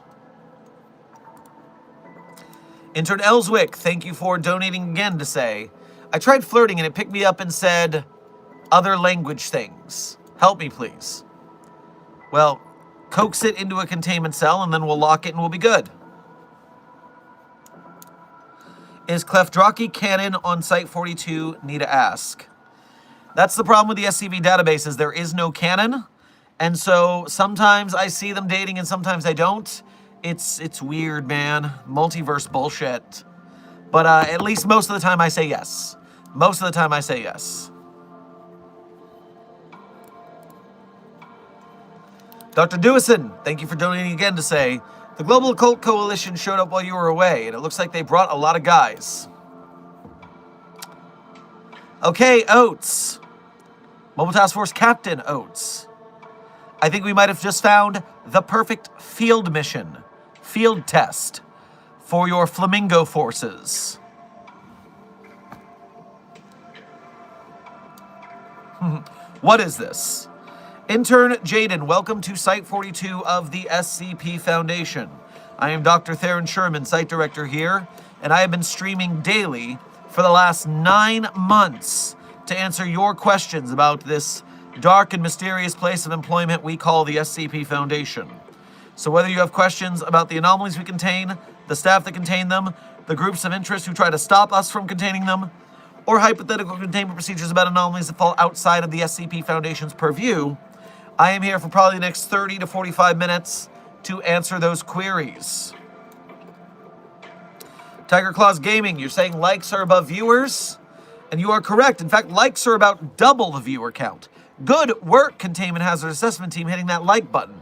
Intern Ellswick, thank you for donating again to say, I tried flirting and it picked me up and said other language things. Help me, please. Well, coax it into a containment cell and then we'll lock it and we'll be good. Is Klefdraki canon on Site 42? Need to ask. That's the problem with the SCP database, is there is no canon. And so sometimes I see them dating and sometimes I don't. It's weird, man. Multiverse bullshit. But at least most of the time I say yes. Most of the time I say yes. Dr. Dewison, thank you for donating again to say, the Global Occult Coalition showed up while you were away, and it looks like they brought a lot of guys. Okay, Oates. Mobile Task Force Captain Oates. I think we might have just found the perfect field mission, field test, for your Flamingo forces. What is this? Intern Jaden, welcome to Site 42 of the SCP Foundation. I am Dr. Theron Sherman, Site Director here, and I have been streaming daily for the last 9 months to answer your questions about this dark and mysterious place of employment we call the SCP Foundation. So whether you have questions about the anomalies we contain, the staff that contain them, the groups of interest who try to stop us from containing them, or hypothetical containment procedures about anomalies that fall outside of the SCP Foundation's purview, I am here for probably the next 30 to 45 minutes to answer those queries. Tiger Claws Gaming, you're saying likes are above viewers? And you are correct. In fact, likes are about double the viewer count. Good work, Containment Hazard Assessment Team, hitting that like button.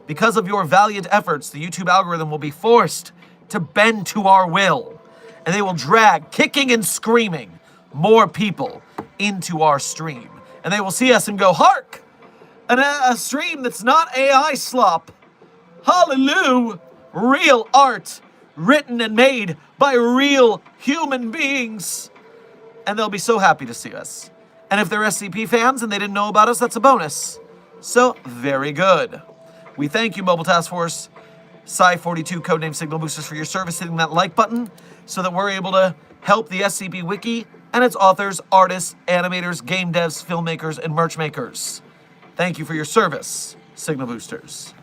Because of your valiant efforts, the YouTube algorithm will be forced to bend to our will. And they will drag, kicking and screaming, more people into our stream. And they will see us and go, hark! A stream that's not AI slop. Hallelujah! Real art, written and made by real human beings. And they'll be so happy to see us. And if they're SCP fans and they didn't know about us, that's a bonus. So, very good. We thank you, Mobile Task Force, Psi-42, codename Signal Boosters, for your service, hitting that like button so that we're able to help the SCP Wiki and its authors, artists, animators, game devs, filmmakers, and merch makers. Thank you for your service, Signal Boosters.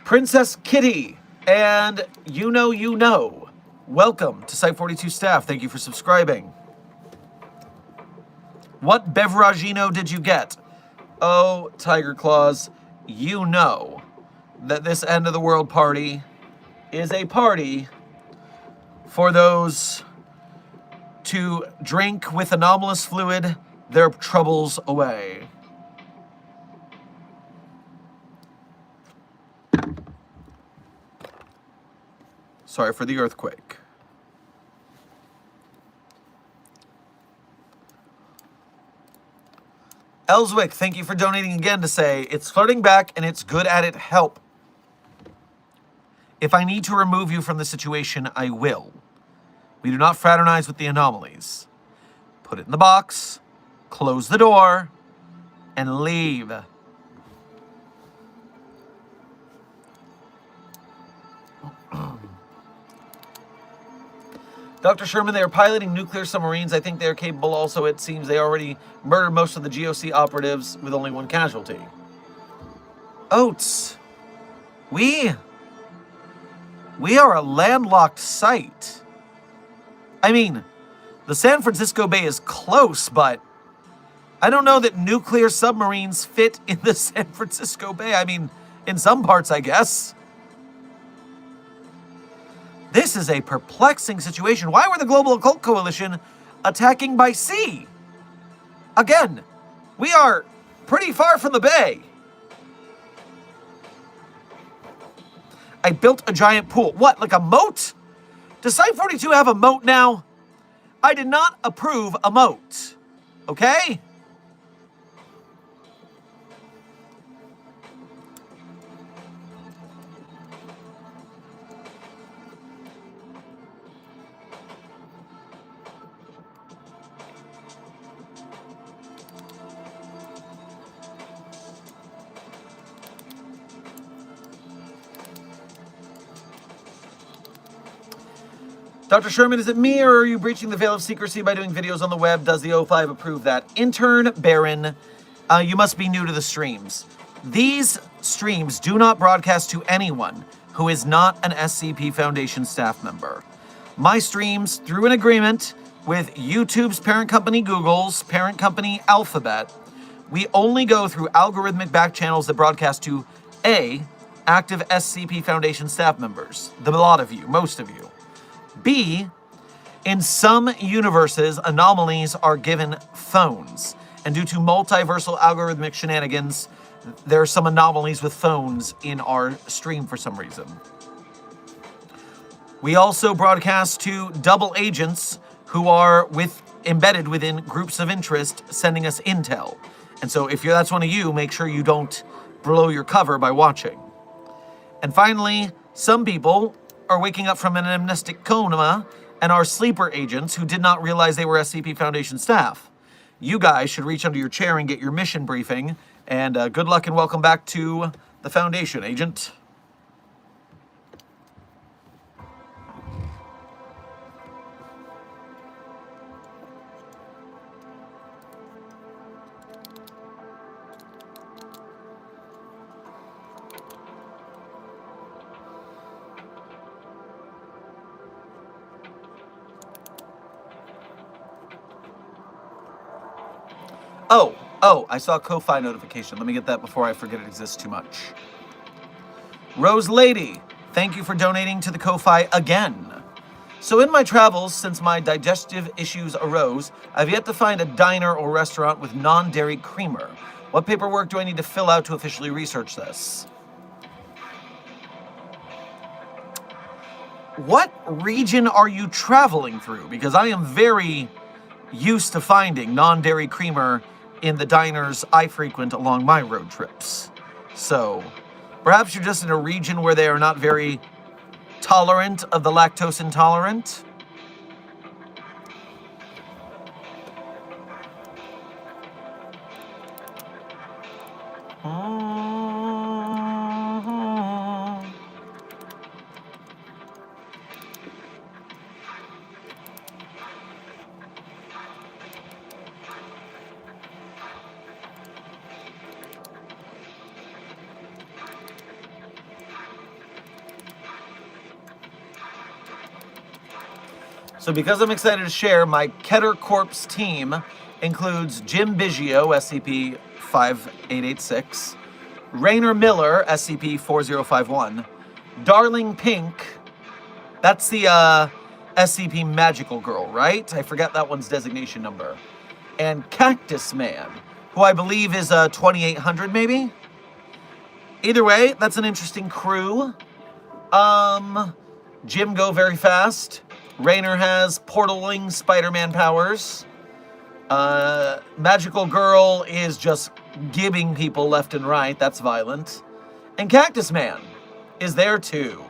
Princess Kitty and You Know. Welcome to Site42 staff. Thank you for subscribing. What beveragino did you get? Oh, Tiger Claws, you know that this end of the world party is a party for those to drink with anomalous fluid their troubles away. Sorry for the earthquake. Elswick, thank you for donating again to say, it's flirting back and it's good at it, help. If I need to remove you from the situation, I will. We do not fraternize with the anomalies. Put it in the box, close the door, and leave. Dr. Sherman, they are piloting nuclear submarines. I think they are capable also. It seems they already murdered most of the GOC operatives with only one casualty. Oats, we are a landlocked site. I mean, the San Francisco Bay is close, but I don't know that nuclear submarines fit in the San Francisco Bay. I mean, in some parts, I guess. This is a perplexing situation. Why were the Global Occult Coalition attacking by sea? Again, we are pretty far from the bay. I built a giant pool. What, like a moat? Does Site-42 have a moat now? I did not approve a moat. Okay? Dr. Sherman, is it me or are you breaching the veil of secrecy by doing videos on the web? Does the O5 approve that? Intern Baron, you must be new to the streams. These streams do not broadcast to anyone who is not an SCP Foundation staff member. My streams, through an agreement with YouTube's parent company Google's parent company Alphabet, we only go through algorithmic back channels that broadcast to A, active SCP Foundation staff members, the lot of you, most of you. B, in some universes, anomalies are given phones. And due to multiversal algorithmic shenanigans, there are some anomalies with phones in our stream for some reason. We also broadcast to double agents who are embedded within groups of interest, sending us intel. And so if that's one of you, make sure you don't blow your cover by watching. And finally, some people are waking up from an amnestic coma and are sleeper agents who did not realize they were SCP Foundation staff. You guys should reach under your chair and get your mission briefing, and good luck and welcome back to the Foundation, Agent. Oh, I saw a Ko-Fi notification. Let me get that before I forget it exists too much. Rose Lady, thank you for donating to the Ko-Fi again. So in my travels, since my digestive issues arose, I've yet to find a diner or restaurant with non-dairy creamer. What paperwork do I need to fill out to officially research this? What region are you traveling through? Because I am very used to finding non-dairy creamer in the diners I frequent along my road trips. So perhaps you're just in a region where they are not very tolerant of the lactose intolerant. So because I'm excited to share, my Keter Corpse team includes Jim Biggio, SCP-5886, Rainer Miller, SCP-4051, Darling Pink, that's the SCP Magical Girl, right? I forgot that one's designation number. And Cactus Man, who I believe is 2800 maybe? Either way, that's an interesting crew. Jim go very fast. Rainer has portaling Spider-Man powers. Magical Girl is just gibbing people left and right. That's violent. And Cactus Man is there too.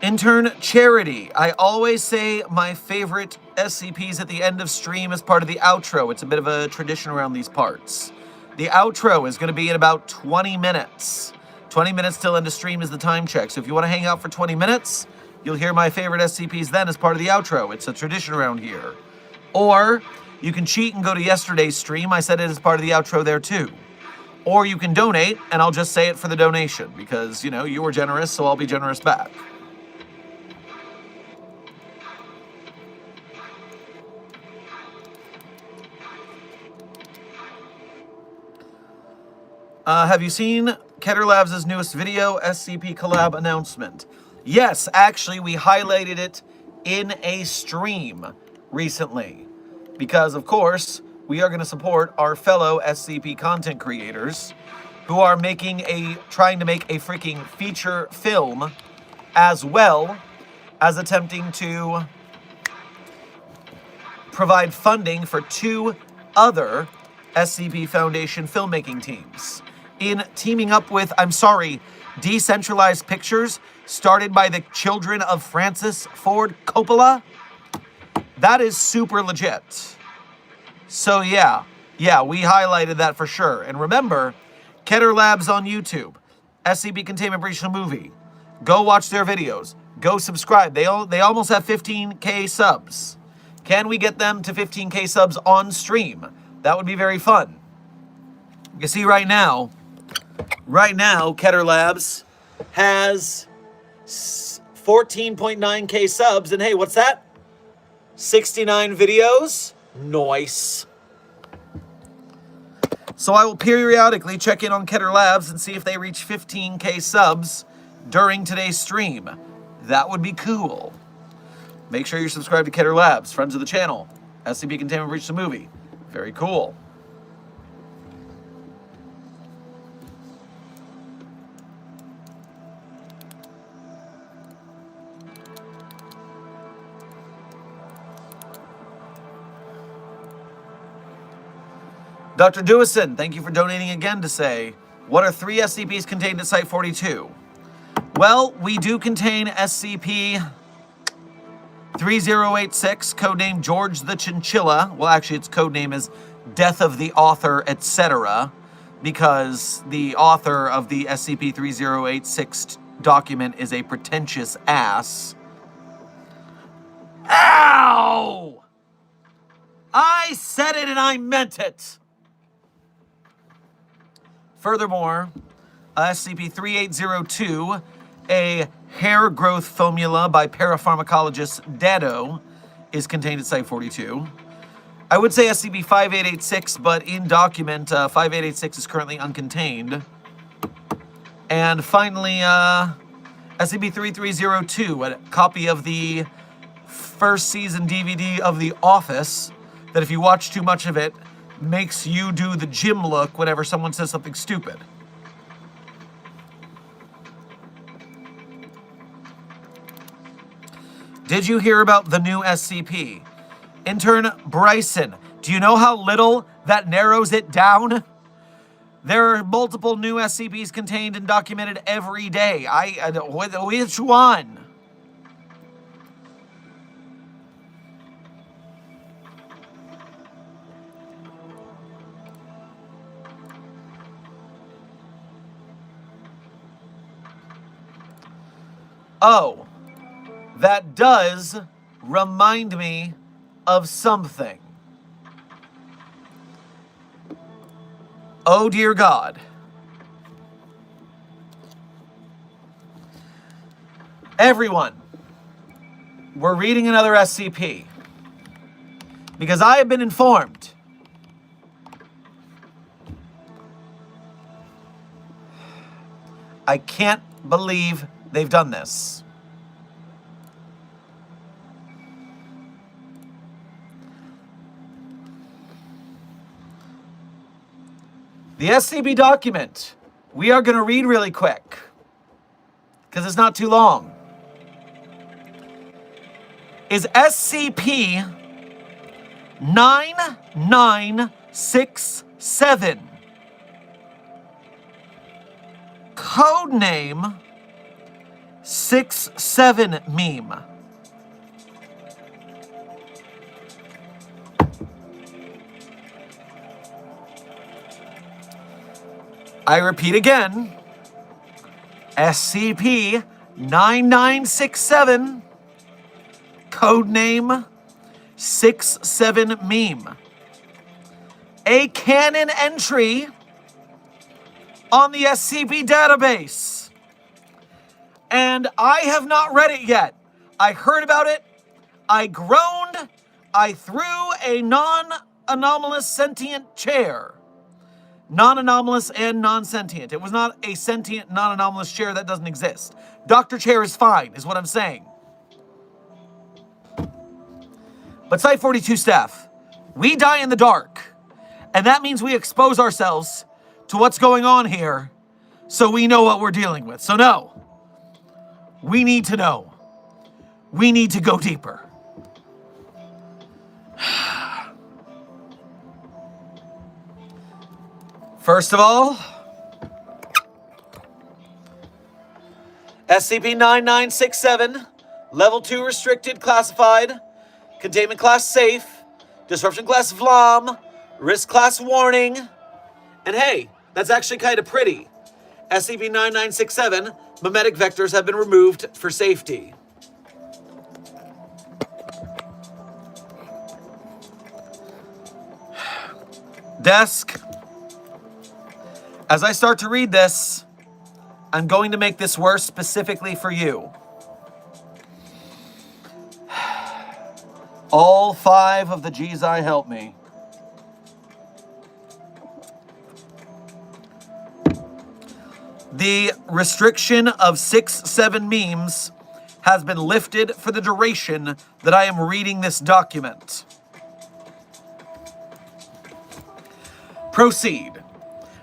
Intern Charity. I always say my favorite SCPs at the end of stream as part of the outro. It's a bit of a tradition around these parts. The outro is going to be in about 20 minutes. 20 minutes till end of stream is the time check. So if you want to hang out for 20 minutes, you'll hear my favorite SCPs then as part of the outro. It's a tradition around here. Or you can cheat and go to yesterday's stream. I said it as part of the outro there too. Or you can donate, and I'll just say it for the donation because, you know, you were generous, so I'll be generous back. Have you seen Keter Labs' newest video, SCP collab announcement? Yes, actually, we highlighted it in a stream recently. Because, of course, we are going to support our fellow SCP content creators who are trying to make a freaking feature film, as well as attempting to provide funding for 2 other SCP Foundation filmmaking teams. In teaming up with, Decentralized Pictures, started by the children of Francis Ford Coppola. That is super legit. So yeah, we highlighted that for sure. And remember, Keter Labs on YouTube, SCP Containment Breach the movie. Go watch their videos. Go subscribe. They almost have 15K subs. Can we get them to 15K subs on stream? That would be very fun. You see right now, Keter Labs has 14.9K subs, and hey, what's that? 69 videos? Nice. So I will periodically check in on Keter Labs and see if they reach 15K subs during today's stream. That would be cool. Make sure you're subscribed to Keter Labs, friends of the channel. SCP Containment Breach the movie. Very cool. Dr. Dewison, thank you for donating again to say, what are 3 SCPs contained at Site-42? Well, we do contain SCP-3086, codename George the Chinchilla. Well, actually, its codename is Death of the Author, etc., because the author of the SCP-3086 document is a pretentious ass. Ow! I said it and I meant it! Furthermore, SCP-3802, a hair growth formula by parapharmacologist Dado, is contained at Site-42. I would say SCP-5886, but in document, 5886 is currently uncontained. And finally, SCP-3302, a copy of the first season DVD of The Office, that if you watch too much of it, makes you do the gym look whenever someone says something stupid. Did you hear about the new SCP? Intern Bryson, do you know how little that narrows it down? There are multiple new SCPs contained and documented every day. Which one? Oh, that does remind me of something. Oh, dear God. Everyone, we're reading another SCP. Because I have been informed. I can't believe they've done this. The SCP document, we are going to read really quick, because it's not too long, is SCP 9967. Codename 67 Meme. I repeat again, SCP 9967, codename 67 Meme. A canon entry on the SCP database. And I have not read it yet. I heard about it, I groaned, I threw a non-anomalous sentient chair. Non-anomalous and non-sentient. It was not a sentient, non-anomalous chair that doesn't exist. Dr. Chair is fine, is what I'm saying. But Site-42 staff, we die in the dark. And that means we expose ourselves to what's going on here so we know what we're dealing with. So no, we need to know. We need to go deeper. First of all, SCP-9967, Level 2 Restricted Classified, Containment Class Safe, Disruption Class Vlam, Risk Class Warning, and hey, that's actually kind of pretty. SCP-9967, Memetic Vectors have been removed for safety. Desk. As I start to read this, I'm going to make this worse specifically for you. All 5 of the G's I help me. The restriction of 6-7 memes has been lifted for the duration that I am reading this document. Proceed.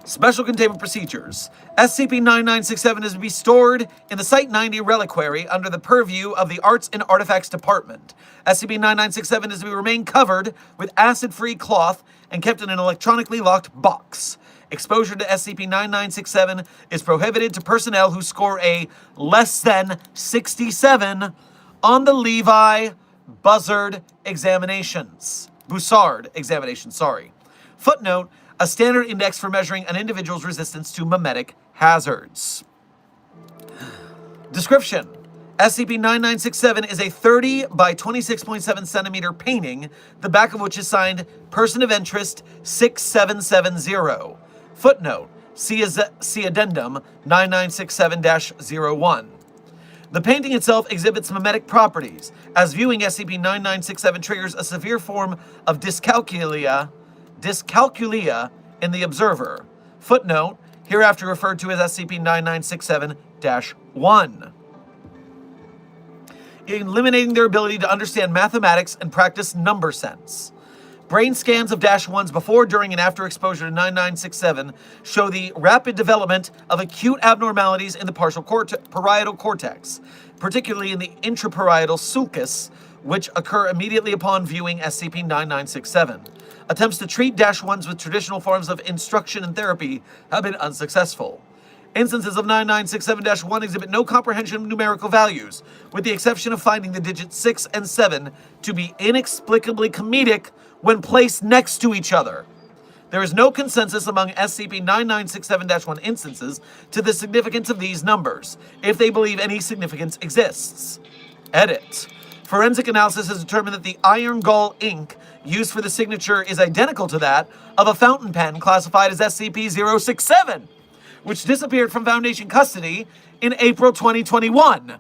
Special Containment Procedures. SCP-9967 is to be stored in the Site-90 Reliquary under the purview of the Arts and Artifacts Department. SCP-9967 is to remain covered with acid-free cloth and kept in an electronically locked box. Exposure to SCP-9967 is prohibited to personnel who score a less than 67 on the Levi Buzzard examinations. Bussard examinations, sorry. Footnote, a standard index for measuring an individual's resistance to memetic hazards. Description. SCP-9967 is a 30 by 26.7 centimeter painting, the back of which is signed Person of Interest 6770. Footnote. See Addendum 9967-01. The painting itself exhibits memetic properties, as viewing SCP-9967 triggers a severe form of dyscalculia in the observer. Footnote, hereafter referred to as SCP-9967-1. Eliminating their ability to understand mathematics and practice number sense. Brain scans of Dash 1s before, during, and after exposure to 9967 show the rapid development of acute abnormalities in the parietal cortex, particularly in the intraparietal sulcus, which occur immediately upon viewing SCP-9967. Attempts to treat Dash 1s with traditional forms of instruction and therapy have been unsuccessful. Instances of 9967-1 exhibit no comprehension of numerical values, with the exception of finding the digits 6 and 7 to be inexplicably comedic when placed next to each other. There is no consensus among SCP-9967-1 instances to the significance of these numbers, if they believe any significance exists. Edit. Forensic analysis has determined that the iron gall ink used for the signature is identical to that of a fountain pen classified as SCP-067, which disappeared from Foundation custody in April 2021.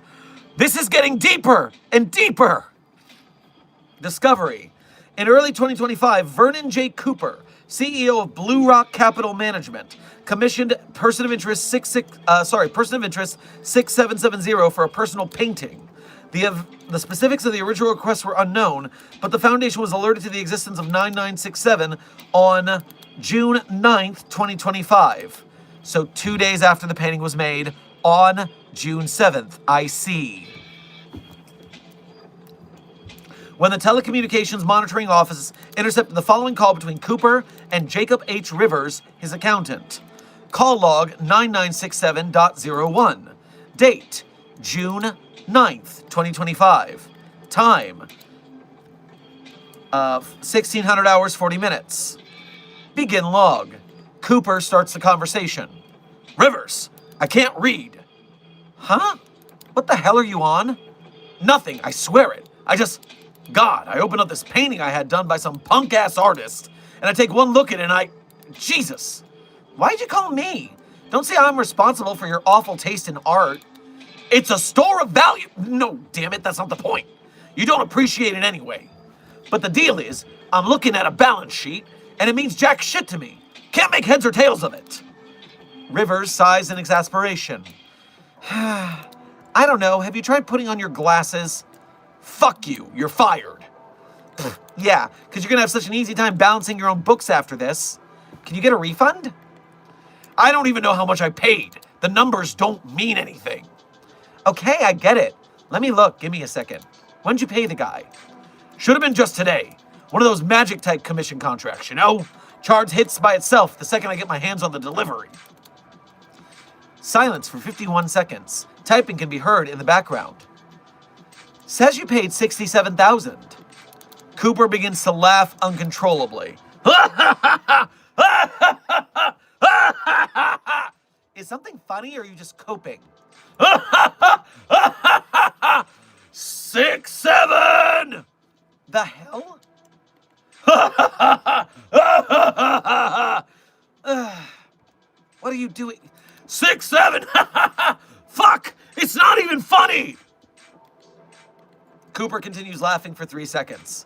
This is getting deeper and deeper. Discovery. In early 2025, Vernon J. Cooper, CEO of Blue Rock Capital Management, commissioned person of interest 6770 for a personal painting. The specifics of the original request were unknown, but the Foundation was alerted to the existence of 9967 on June 9th, 2025. So 2 days after the painting was made, on June 7th, I see. When the Telecommunications Monitoring Office intercepted the following call between Cooper and Jacob H. Rivers, his accountant. Call log 9967.01. Date, June 9th, 2025. Time, 1600 hours, 40 minutes. Begin log. Cooper starts the conversation. Rivers, I can't read. Huh? What the hell are you on? Nothing, I swear it. God, I open up this painting I had done by some punk-ass artist, and I take one look at it and Jesus. Why'd you call me? Don't say I'm responsible for your awful taste in art. It's a store of value. No, damn it, that's not the point. You don't appreciate it anyway. But the deal is, I'm looking at a balance sheet, and it means jack shit to me. Can't make heads or tails of it. Rivers sighs in exasperation. I don't know, have you tried putting on your glasses? Fuck you, you're fired. Yeah, because you're going to have such an easy time balancing your own books after this. Can you get a refund? I don't even know how much I paid. The numbers don't mean anything. Okay, I get it. Let me look, give me a second. When'd you pay the guy? Should have been just today. One of those magic type commission contracts, you know? Charge hits by itself the second I get my hands on the delivery. Silence for 51 seconds. Typing can be heard in the background. Says you paid $67,000. Cooper begins to laugh uncontrollably. Is something funny or are you just coping? 6-7! The hell? What are you doing? 6-7! Fuck! It's not even funny! Cooper continues laughing for 3 seconds.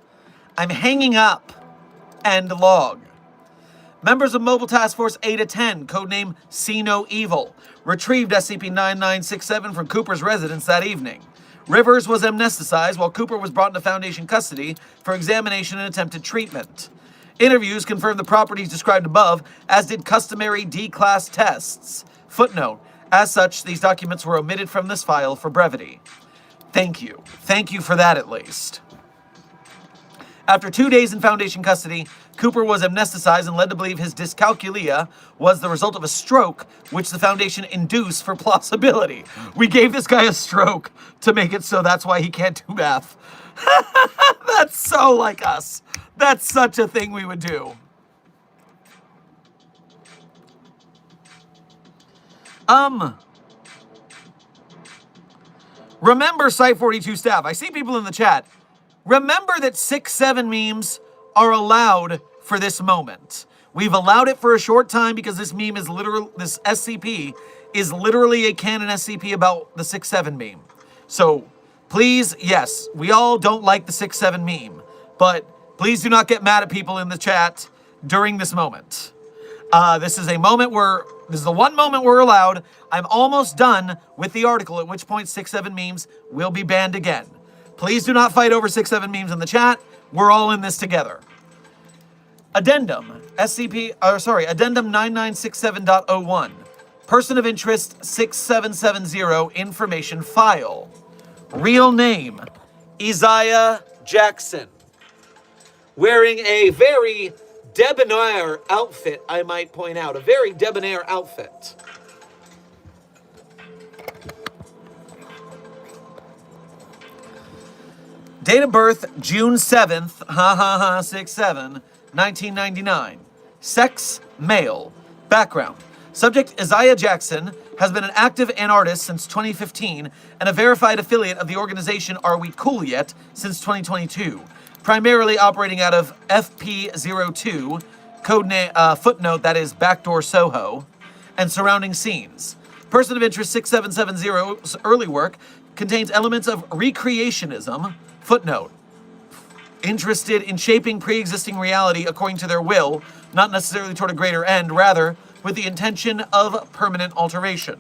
I'm hanging up. End log. Members of Mobile Task Force Eta-10, codename See No Evil, retrieved SCP-9967 from Cooper's residence that evening. Rivers was amnesticized while Cooper was brought into Foundation custody for examination and attempted treatment. Interviews confirmed the properties described above, as did customary D-class tests. Footnote: as such, these documents were omitted from this file for brevity. Thank you. Thank you for that, at least. After 2 days in Foundation custody, Cooper was amnesticized and led to believe his dyscalculia was the result of a stroke, which the Foundation induced for plausibility. We gave this guy a stroke to make it so that's why he can't do math. That's so like us. That's such a thing we would do. Remember, Site42 staff, I see people in the chat. Remember that 6-7 memes are allowed for this moment. We've allowed it for a short time because this meme is this SCP is literally a canon SCP about the 6-7 meme. So please, yes, we all don't like the 6-7 meme, but please do not get mad at people in the chat during this moment. This is the one moment we're allowed. I'm almost done with the article, at which point 6-7 memes will be banned again. Please do not fight over 6-7 memes in the chat. We're all in this together. Addendum, Addendum 9967.01. Person of interest 6770 information file. Real name, Isaiah Jackson. Wearing a very debonair outfit, I might point out. A very debonair outfit. Date of birth, June 7th, 1999. Sex, male. Background. Subject, Isaiah Jackson, has been an active and artist since 2015 and a verified affiliate of the organization Are We Cool Yet since 2022, primarily operating out of FP02, codename footnote that is Backdoor Soho, and surrounding scenes. Person of interest 6770's early work contains elements of recreationism, footnote, interested in shaping pre-existing reality according to their will, not necessarily toward a greater end, rather with the intention of permanent alteration.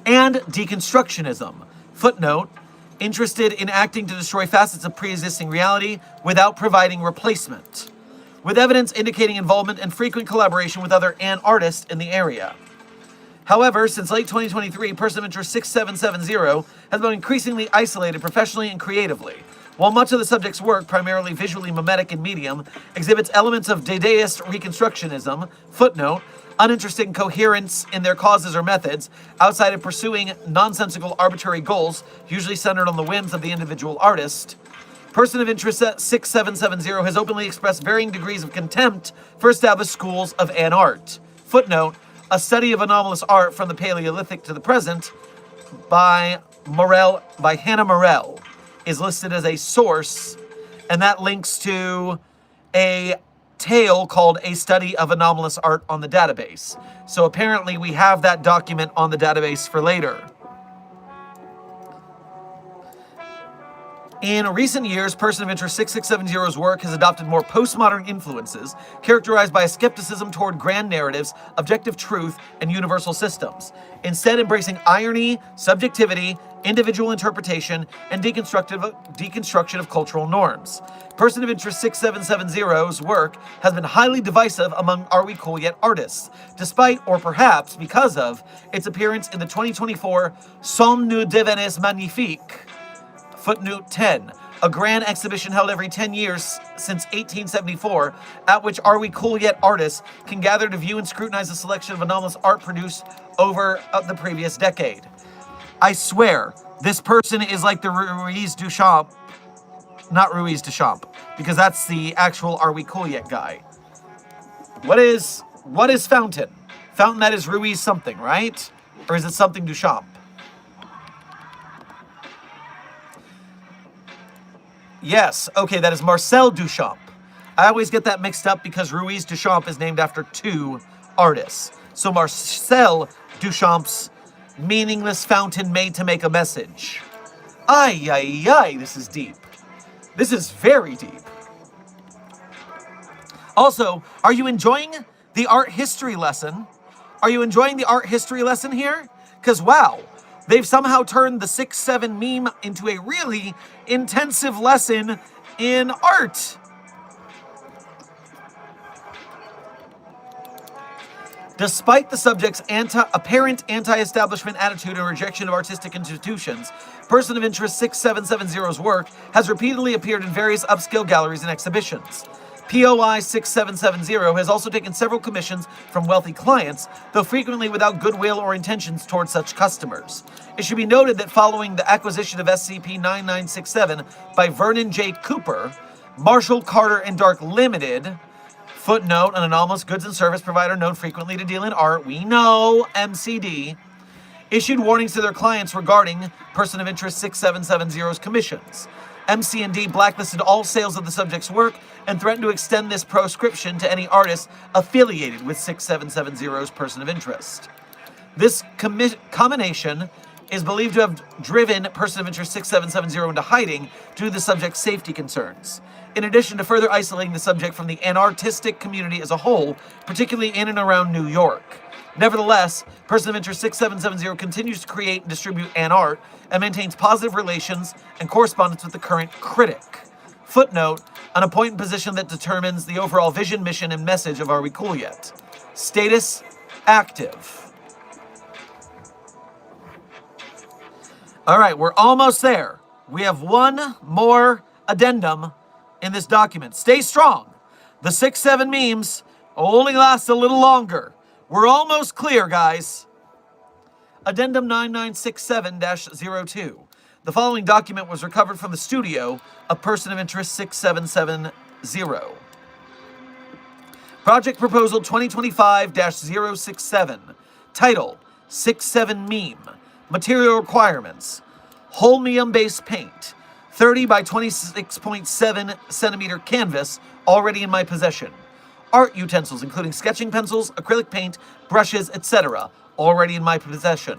And deconstructionism, footnote, interested in acting to destroy facets of pre-existing reality without providing replacement, with evidence indicating involvement and frequent collaboration with other artists in the area. However, since late 2023, person of interest 6770 has been increasingly isolated professionally and creatively. While much of the subject's work, primarily visually mimetic in medium, exhibits elements of Dadaist reconstructionism, footnote, uninterested in coherence in their causes or methods, outside of pursuing nonsensical arbitrary goals, usually centered on the whims of the individual artist, person of interest 6770 has openly expressed varying degrees of contempt for established schools of art. Footnote, a study of anomalous art from the Paleolithic to the present by Hannah Morell is listed as a source, and that links to a tale called A Study of Anomalous Art on the database. So apparently we have that document on the database for later. In recent years, person of interest 6670's work has adopted more postmodern influences, characterized by a skepticism toward grand narratives, objective truth, and universal systems, instead embracing irony, subjectivity, individual interpretation, and deconstruction of cultural norms. Person of interest 6770's work has been highly divisive among Are We Cool Yet artists, despite, or perhaps because of, its appearance in the 2024 Somme nous devenez magnifique, footnote 10, a grand exhibition held every 10 years since 1874, at which Are We Cool Yet artists can gather to view and scrutinize a selection of anomalous art produced over the previous decade. I swear, this person is like the Ruiz Duchamp, not Ruiz Duchamp, because that's the actual Are We Cool Yet guy. What is Fountain? Fountain, that is Ruiz something, right? Or is it something Duchamp? Yes, okay, that is Marcel Duchamp. I always get that mixed up because Ruiz Duchamp is named after two artists. So Marcel Duchamp's meaningless fountain made to make a message. Ay, ay, ay, this is deep. This is very deep. Also, are you enjoying the art history lesson? Are you enjoying the art history lesson here? Because, wow, they've somehow turned the 6-7 meme into a really intensive lesson in art. Despite the subject's apparent anti-establishment attitude and rejection of artistic institutions, person of interest 6770's work has repeatedly appeared in various upscale galleries and exhibitions. POI 6770 has also taken several commissions from wealthy clients, though frequently without goodwill or intentions towards such customers. It should be noted that following the acquisition of SCP-9967 by Vernon J. Cooper, Marshall Carter and Dark Limited, footnote, an anomalous goods and service provider known frequently to deal in art, we know, MCD, issued warnings to their clients regarding person of interest 6770's commissions. MC&D blacklisted all sales of the subject's work and threatened to extend this proscription to any artist affiliated with 6770's person of interest. This combination is believed to have driven person of interest 6770 into hiding due to the subject's safety concerns, in addition to further isolating the subject from the anartistic community as a whole, particularly in and around New York. Nevertheless, person of interest 6770 continues to create and distribute art and maintains positive relations and correspondence with the current critic. Footnote, on a point and position that determines the overall vision, mission, and message of Are We Cool Yet? Status, active. All right, we're almost there. We have one more addendum in this document. Stay strong. The 6-7 memes only last a little longer. We're almost clear, guys. Addendum 9967-02. The following document was recovered from the studio of Person of Interest 6770. Project Proposal 2025-067. Title, 6-7 meme. Material requirements. Holmium base paint. 30 by 26.7 centimeter canvas already in my possession. Art utensils including sketching pencils, acrylic paint, brushes, etc. already in my possession.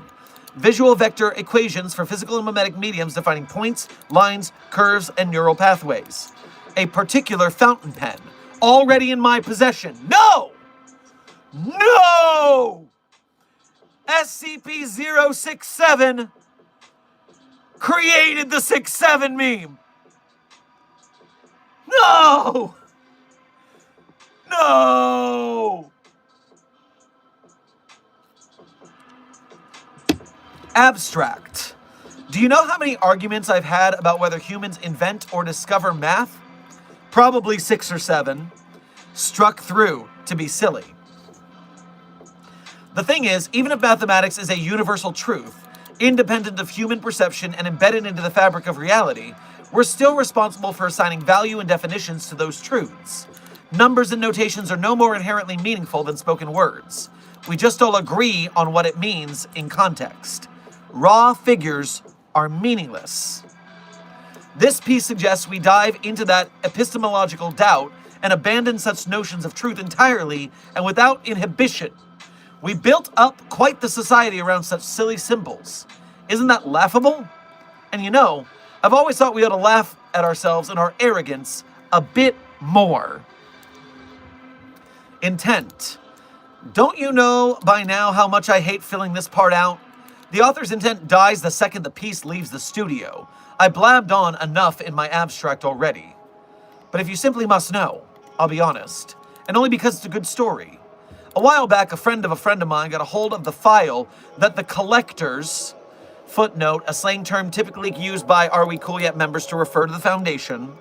Visual vector equations for physical and mimetic mediums defining points, lines, curves, and neural pathways. A particular fountain pen already in my possession. No! No! SCP-067 created the 6-7 meme. No! No! Abstract. Do you know how many arguments I've had about whether humans invent or discover math? Probably 6 or 7. Struck through to be silly. The thing is, even if mathematics is a universal truth, independent of human perception and embedded into the fabric of reality, we're still responsible for assigning value and definitions to those truths. Numbers and notations are no more inherently meaningful than spoken words. We just all agree on what it means in context. Raw figures are meaningless. This piece suggests we dive into that epistemological doubt and abandon such notions of truth entirely and without inhibition. We built up quite the society around such silly symbols. Isn't that laughable? And you know, I've always thought we ought to laugh at ourselves and our arrogance a bit more. Intent. Don't you know by now how much I hate filling this part out? The author's intent dies the second the piece leaves the studio. I blabbed on enough in my abstract already. But if you simply must know, I'll be honest, and only because it's a good story. A while back, a friend of mine got a hold of the file that the collectors, footnote, a slang term typically used by Are We Cool Yet members to refer to the Foundation,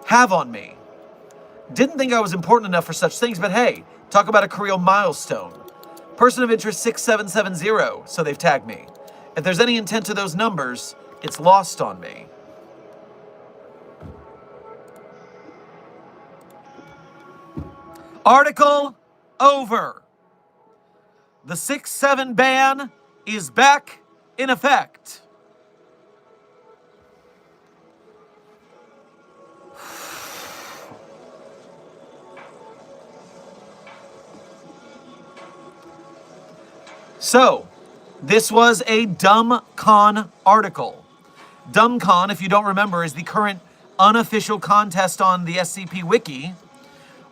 have on me. Didn't think I was important enough for such things, but hey, talk about a career milestone. Person of Interest 6770, so they've tagged me. If there's any intent to those numbers, it's lost on me. Article over. The 6-7 ban is back in effect. So, this was a DumbCon article. DumbCon, if you don't remember, is the current unofficial contest on the SCP Wiki,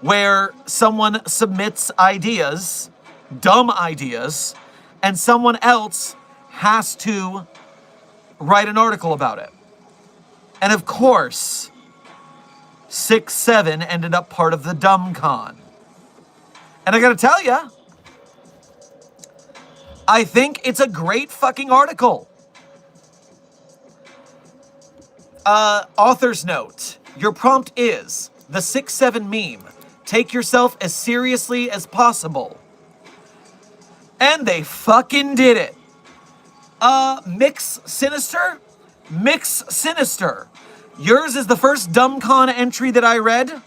where someone submits ideas, dumb ideas, and someone else has to write an article about it. And of course, 6-7 ended up part of the DumbCon. And I gotta tell ya, I think it's a great fucking article. Author's note. Your prompt is, the 6-7 meme. Take yourself as seriously as possible. And they fucking did it. Mix Sinister? Mix Sinister. Yours is the first DumbCon entry that I read.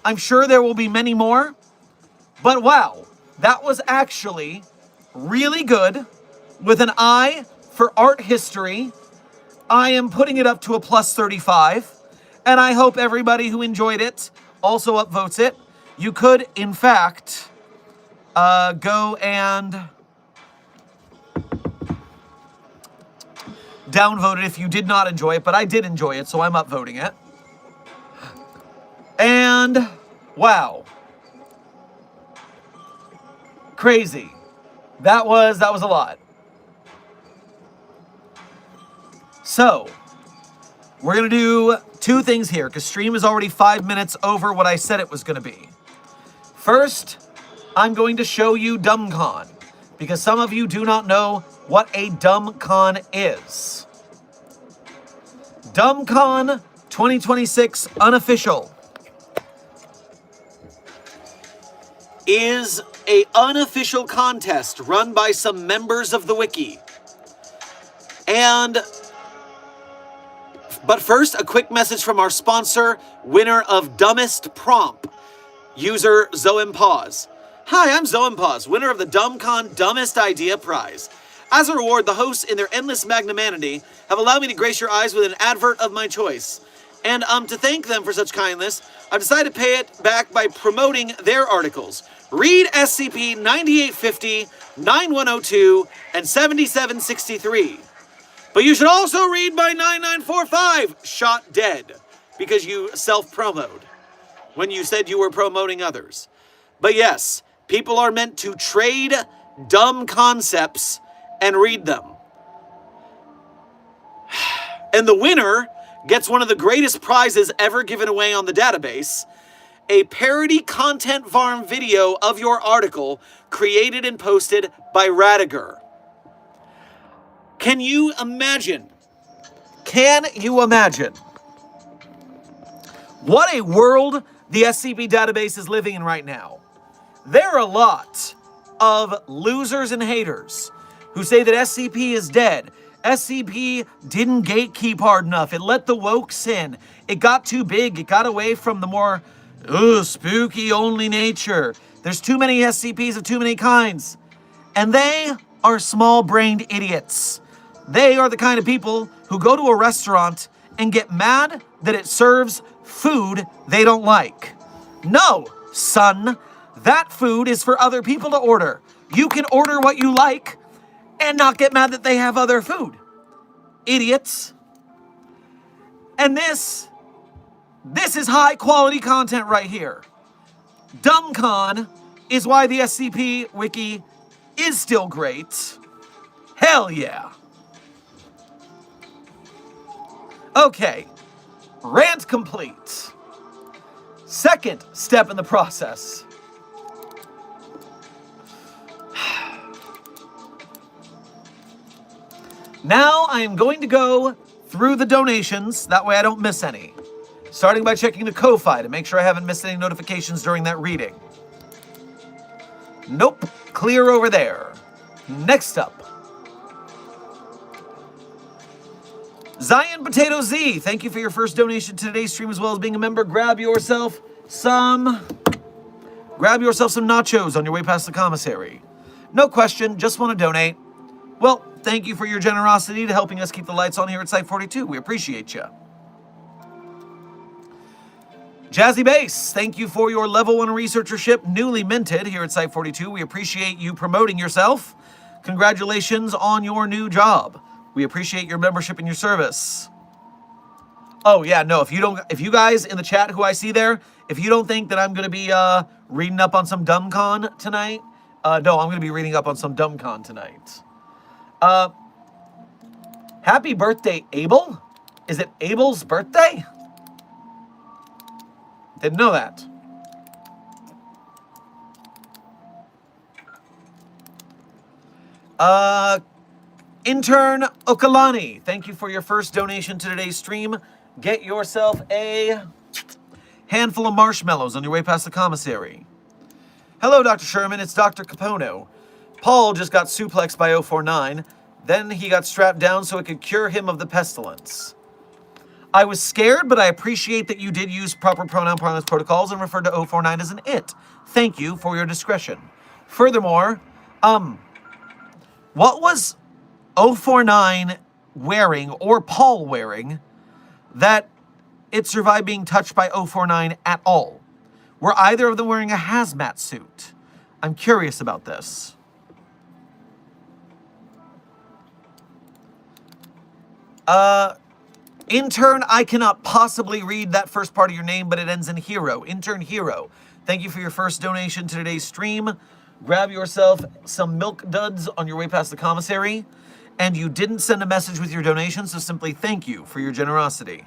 I'm sure there will be many more. But wow, that was actually really good, with an eye for art history. I am putting it up to a plus 35, and I hope everybody who enjoyed it also upvotes it. You could, in fact, go and downvote it if you did not enjoy it, but I did enjoy it, so I'm upvoting it. And, wow. Crazy. That was a lot. So, we're going to do two things here because stream is already 5 minutes over what I said it was going to be. First, I'm going to show you DumbCon because some of you do not know what a DumbCon is. DumbCon 2026 unofficial is a unofficial contest run by some members of the wiki. But first, a quick message from our sponsor, winner of Dumbest Prompt, user Zoempause. Hi, I'm Zoempause, winner of the DumbCon Dumbest Idea Prize. As a reward, the hosts, in their endless magnanimity, have allowed me to grace your eyes with an advert of my choice. And to thank them for such kindness, I've decided to pay it back by promoting their articles. Read SCP 9850, 9102, and 7763. But you should also read my 9945, Shot Dead, because you self-promoted when you said you were promoting others. But yes, people are meant to trade dumb concepts and read them. And the winner gets one of the greatest prizes ever given away on the database, a parody content farm video of your article created and posted by Radiger. Can you imagine? Can you imagine what a world the SCP database is living in right now? There are a lot of losers and haters who say that SCP is dead. SCP didn't gatekeep hard enough. It let the wokes in. It got too big. It got away from the more spooky only nature. There's too many SCPs of too many kinds. And they are small-brained idiots. They are the kind of people who go to a restaurant and get mad that it serves food they don't like. No, son, that food is for other people to order. You can order what you like and not get mad that they have other food. Idiots. And this is high quality content right here. DumbCon is why the SCP wiki is still great. Hell yeah. Okay, rant complete. Second step in the process. Now I am going to go through the donations, that way I don't miss any. Starting by checking the Ko-Fi to make sure I haven't missed any notifications during that reading. Nope, clear over there. Next up. Zion Potato Z, thank you for your first donation to today's stream as well as being a member. Grab yourself some nachos on your way past the commissary. No question, just want to donate. Well, thank you for your generosity to helping us keep the lights on here at Site 42. We appreciate you. Jazzy Bass, thank you for your level 1 researchership, newly minted here at Site 42. We appreciate you promoting yourself. Congratulations on your new job. We appreciate your membership and your service. Oh yeah, no, if you guys in the chat who I see there, if you don't think that I'm gonna be reading up on some DumbCon tonight, no, I'm gonna be reading up on some DumbCon tonight. Happy birthday, Abel? Is it Abel's birthday? Didn't know that. Intern Okalani, thank you for your first donation to today's stream. Get yourself a handful of marshmallows on your way past the commissary. Hello, Dr. Sherman, it's Dr. Capono. Paul just got suplexed by 049. Then he got strapped down so it could cure him of the pestilence. I was scared, but I appreciate that you did use proper pronoun parlance protocols and referred to 049 as an it. Thank you for your discretion. Furthermore, what was 049 wearing, or Paul wearing, that it survived being touched by 049 at all? Were either of them wearing a hazmat suit? I'm curious about this. Intern, I cannot possibly read that first part of your name, but it ends in Hero. Intern Hero, thank you for your first donation to today's stream. Grab yourself some milk duds on your way past the commissary. and you didn't send a message with your donation, so simply thank you for your generosity.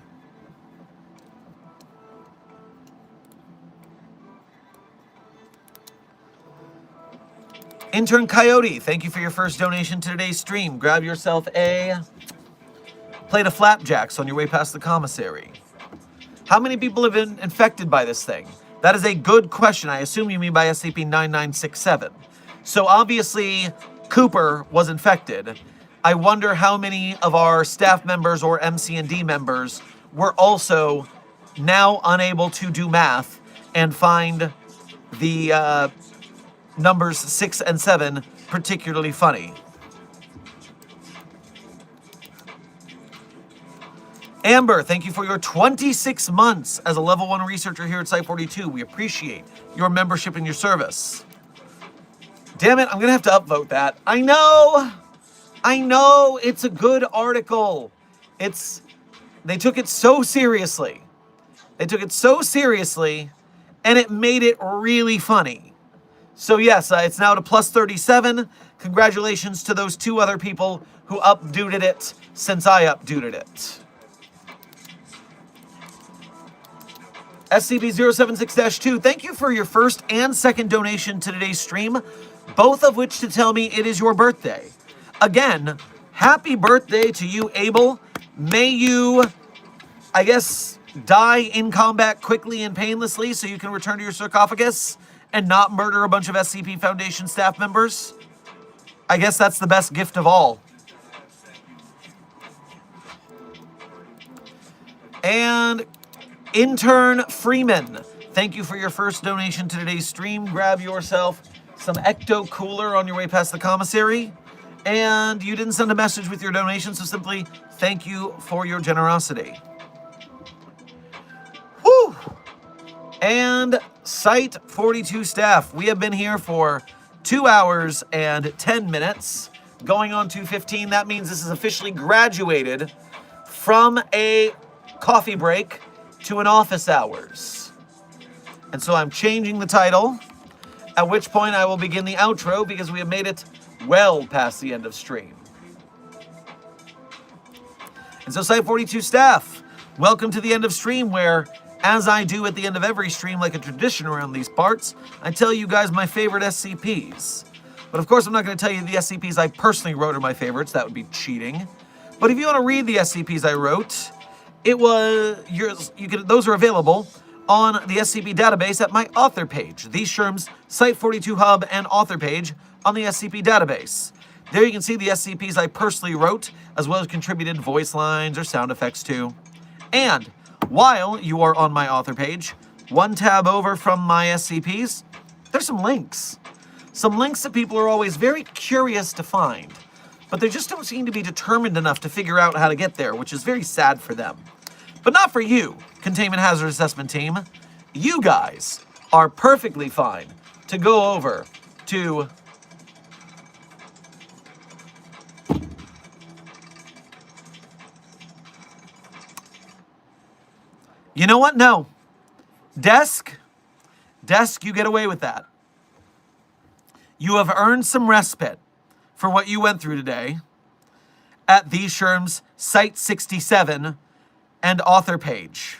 Intern Coyote, thank you for your first donation to today's stream. Grab yourself a plate of flapjacks on your way past the commissary. How many people have been infected by this thing? That is a good question. I assume you mean by SCP-9967. So obviously, Cooper was infected. I wonder how many of our staff members or MC&D members were also now unable to do math and find the numbers 6 and 7 particularly funny. Amber, thank you for your 26 months as a level 1 researcher here at Site42. We appreciate your membership and your service. Damn it, I'm going to have to upvote that. I know, it's a good article. They took it so seriously. And it made it really funny. So yes, it's now to plus 37. Congratulations to those 2 other people who updated it since I updated it. SCP-076-2, thank you for your first and second donation to today's stream, both of which to tell me it is your birthday. Again, happy birthday to you, Abel. May you, I guess, die in combat quickly and painlessly so you can return to your sarcophagus and not murder a bunch of SCP Foundation staff members. I guess that's the best gift of all. And Intern Freeman, thank you for your first donation to today's stream. Grab yourself some Ecto Cooler on your way past the commissary. And you didn't send a message with your donation, so simply thank you for your generosity. Whew! And Site42 staff, we have been here for 2 hours and 10 minutes, going on 2:15. That means this is officially graduated from a coffee break to an office hours. And so I'm changing the title, at which point I will begin the outro because we have made it well past the end of stream. And so Site42 staff, welcome to the end of stream where, as I do at the end of every stream like a tradition around these parts, I tell you guys my favorite SCPs. But of course I'm not going to tell you the SCPs I personally wrote are my favorites, that would be cheating. But if you want to read the SCPs I wrote, those are available on the SCP database at my author page, the Sherm's Site42 Hub and author page on the SCP database. There you can see the SCPs I personally wrote, as well as contributed voice lines or sound effects to. And while you are on my author page, one tab over from my SCPs, there's some links. Some links that people are always very curious to find, but they just don't seem to be determined enough to figure out how to get there, which is very sad for them. But not for you, Containment Hazard Assessment Team. You guys are perfectly fine to go over to you know what? No. Desk, you get away with that. You have earned some respite for what you went through today at the Sherm's Site 67 and author page.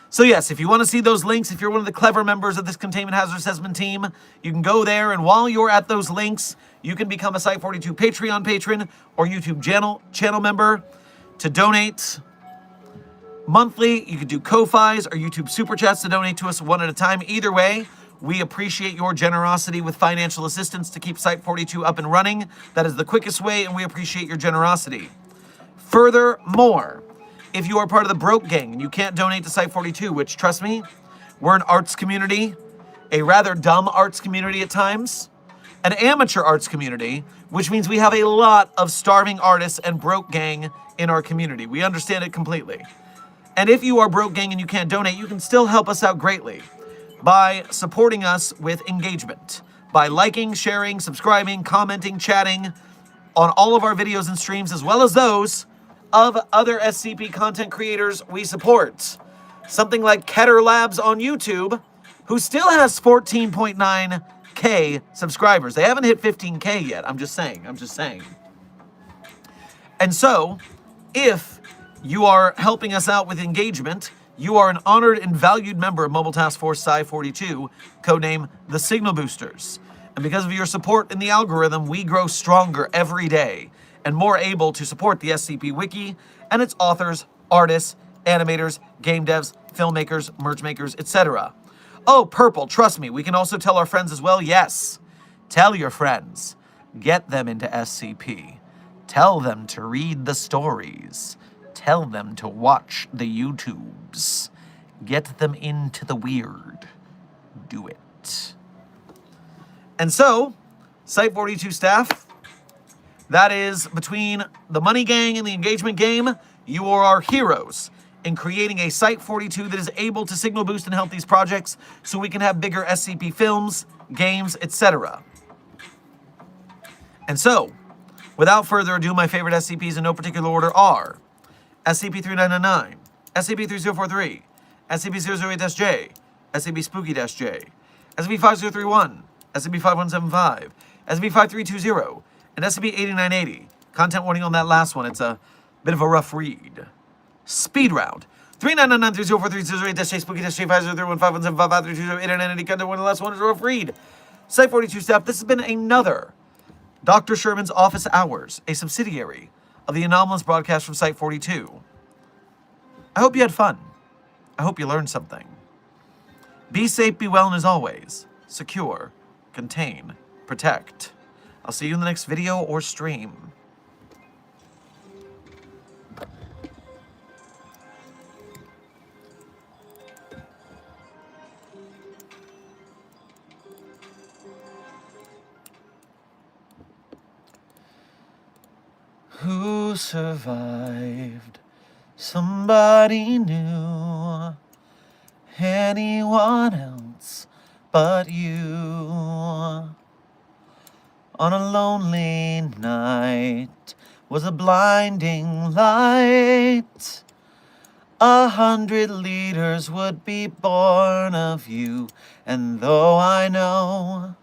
So yes, if you want to see those links, if you're one of the clever members of this Containment Hazard Assessment team, you can go there, and while you're at those links, you can become a Site42 Patreon patron or YouTube channel member to donate monthly. You can do Ko-Fis or YouTube Super Chats to donate to us one at a time. Either way, we appreciate your generosity with financial assistance to keep Site42 up and running. That is the quickest way, and we appreciate your generosity. Furthermore, if you are part of the Broke Gang and you can't donate to Site42, which, trust me, we're an arts community, a rather dumb arts community at times, an amateur arts community, which means we have a lot of starving artists and Broke Gang in our community. We understand it completely. And if you are Broke Gang and you can't donate, you can still help us out greatly by supporting us with engagement, by liking, sharing, subscribing, commenting, chatting on all of our videos and streams, as well as those of other SCP content creators we support. Something like Keter Labs on YouTube, who still has 14.9 10K subscribers. They haven't hit 15K yet. I'm just saying. And so, if you are helping us out with engagement, you are an honored and valued member of Mobile Task Force Psi 42, codename the Signal Boosters. And because of your support in the algorithm, we grow stronger every day and more able to support the SCP Wiki and its authors, artists, animators, game devs, filmmakers, merch makers, etc. Oh, Purple, trust me, we can also tell our friends as well. Yes, tell your friends. Get them into SCP. Tell them to read the stories. Tell them to watch the YouTubes. Get them into the weird. Do it. And so, Site 42 staff, that is between the money gang and the engagement game, you are our heroes in creating a Site 42 that is able to signal boost and help these projects so we can have bigger SCP films, games, etc. And so, without further ado, my favorite SCPs in no particular order are SCP-3999, SCP-3043, SCP-008-J, SCP-Spooky-J, SCP-5031, SCP-5175, SCP-5320, and SCP-8980. Content warning on that last one, it's a bit of a rough read. Speed round. 3999-3043-008-J, Spooky-J, 5031-5175-5320, content warning, the last one is a rough read. Site 42 staff, this has been another Dr. Sherman's Office Hours, a subsidiary of the anomalous broadcast from Site 42. I hope you had fun. I hope you learned something. Be safe, be well, and as always, secure, contain, protect. I'll see you in the next video or stream. Who survived? Somebody new. Anyone else but you. On a lonely night was a blinding light. 100 liters would be born of you. And though I know,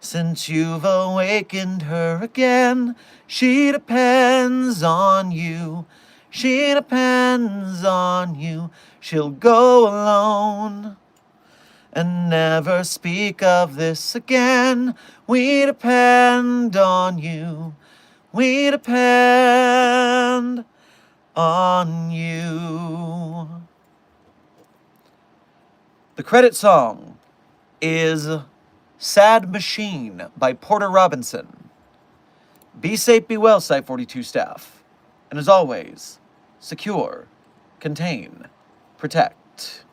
since you've awakened her again, she depends on you. She depends on you. She'll go alone and never speak of this again. We depend on you. We depend on you. The credit song is Sad Machine by Porter Robinson. Be safe, be well, Site 42 staff. And as always, secure, contain, protect.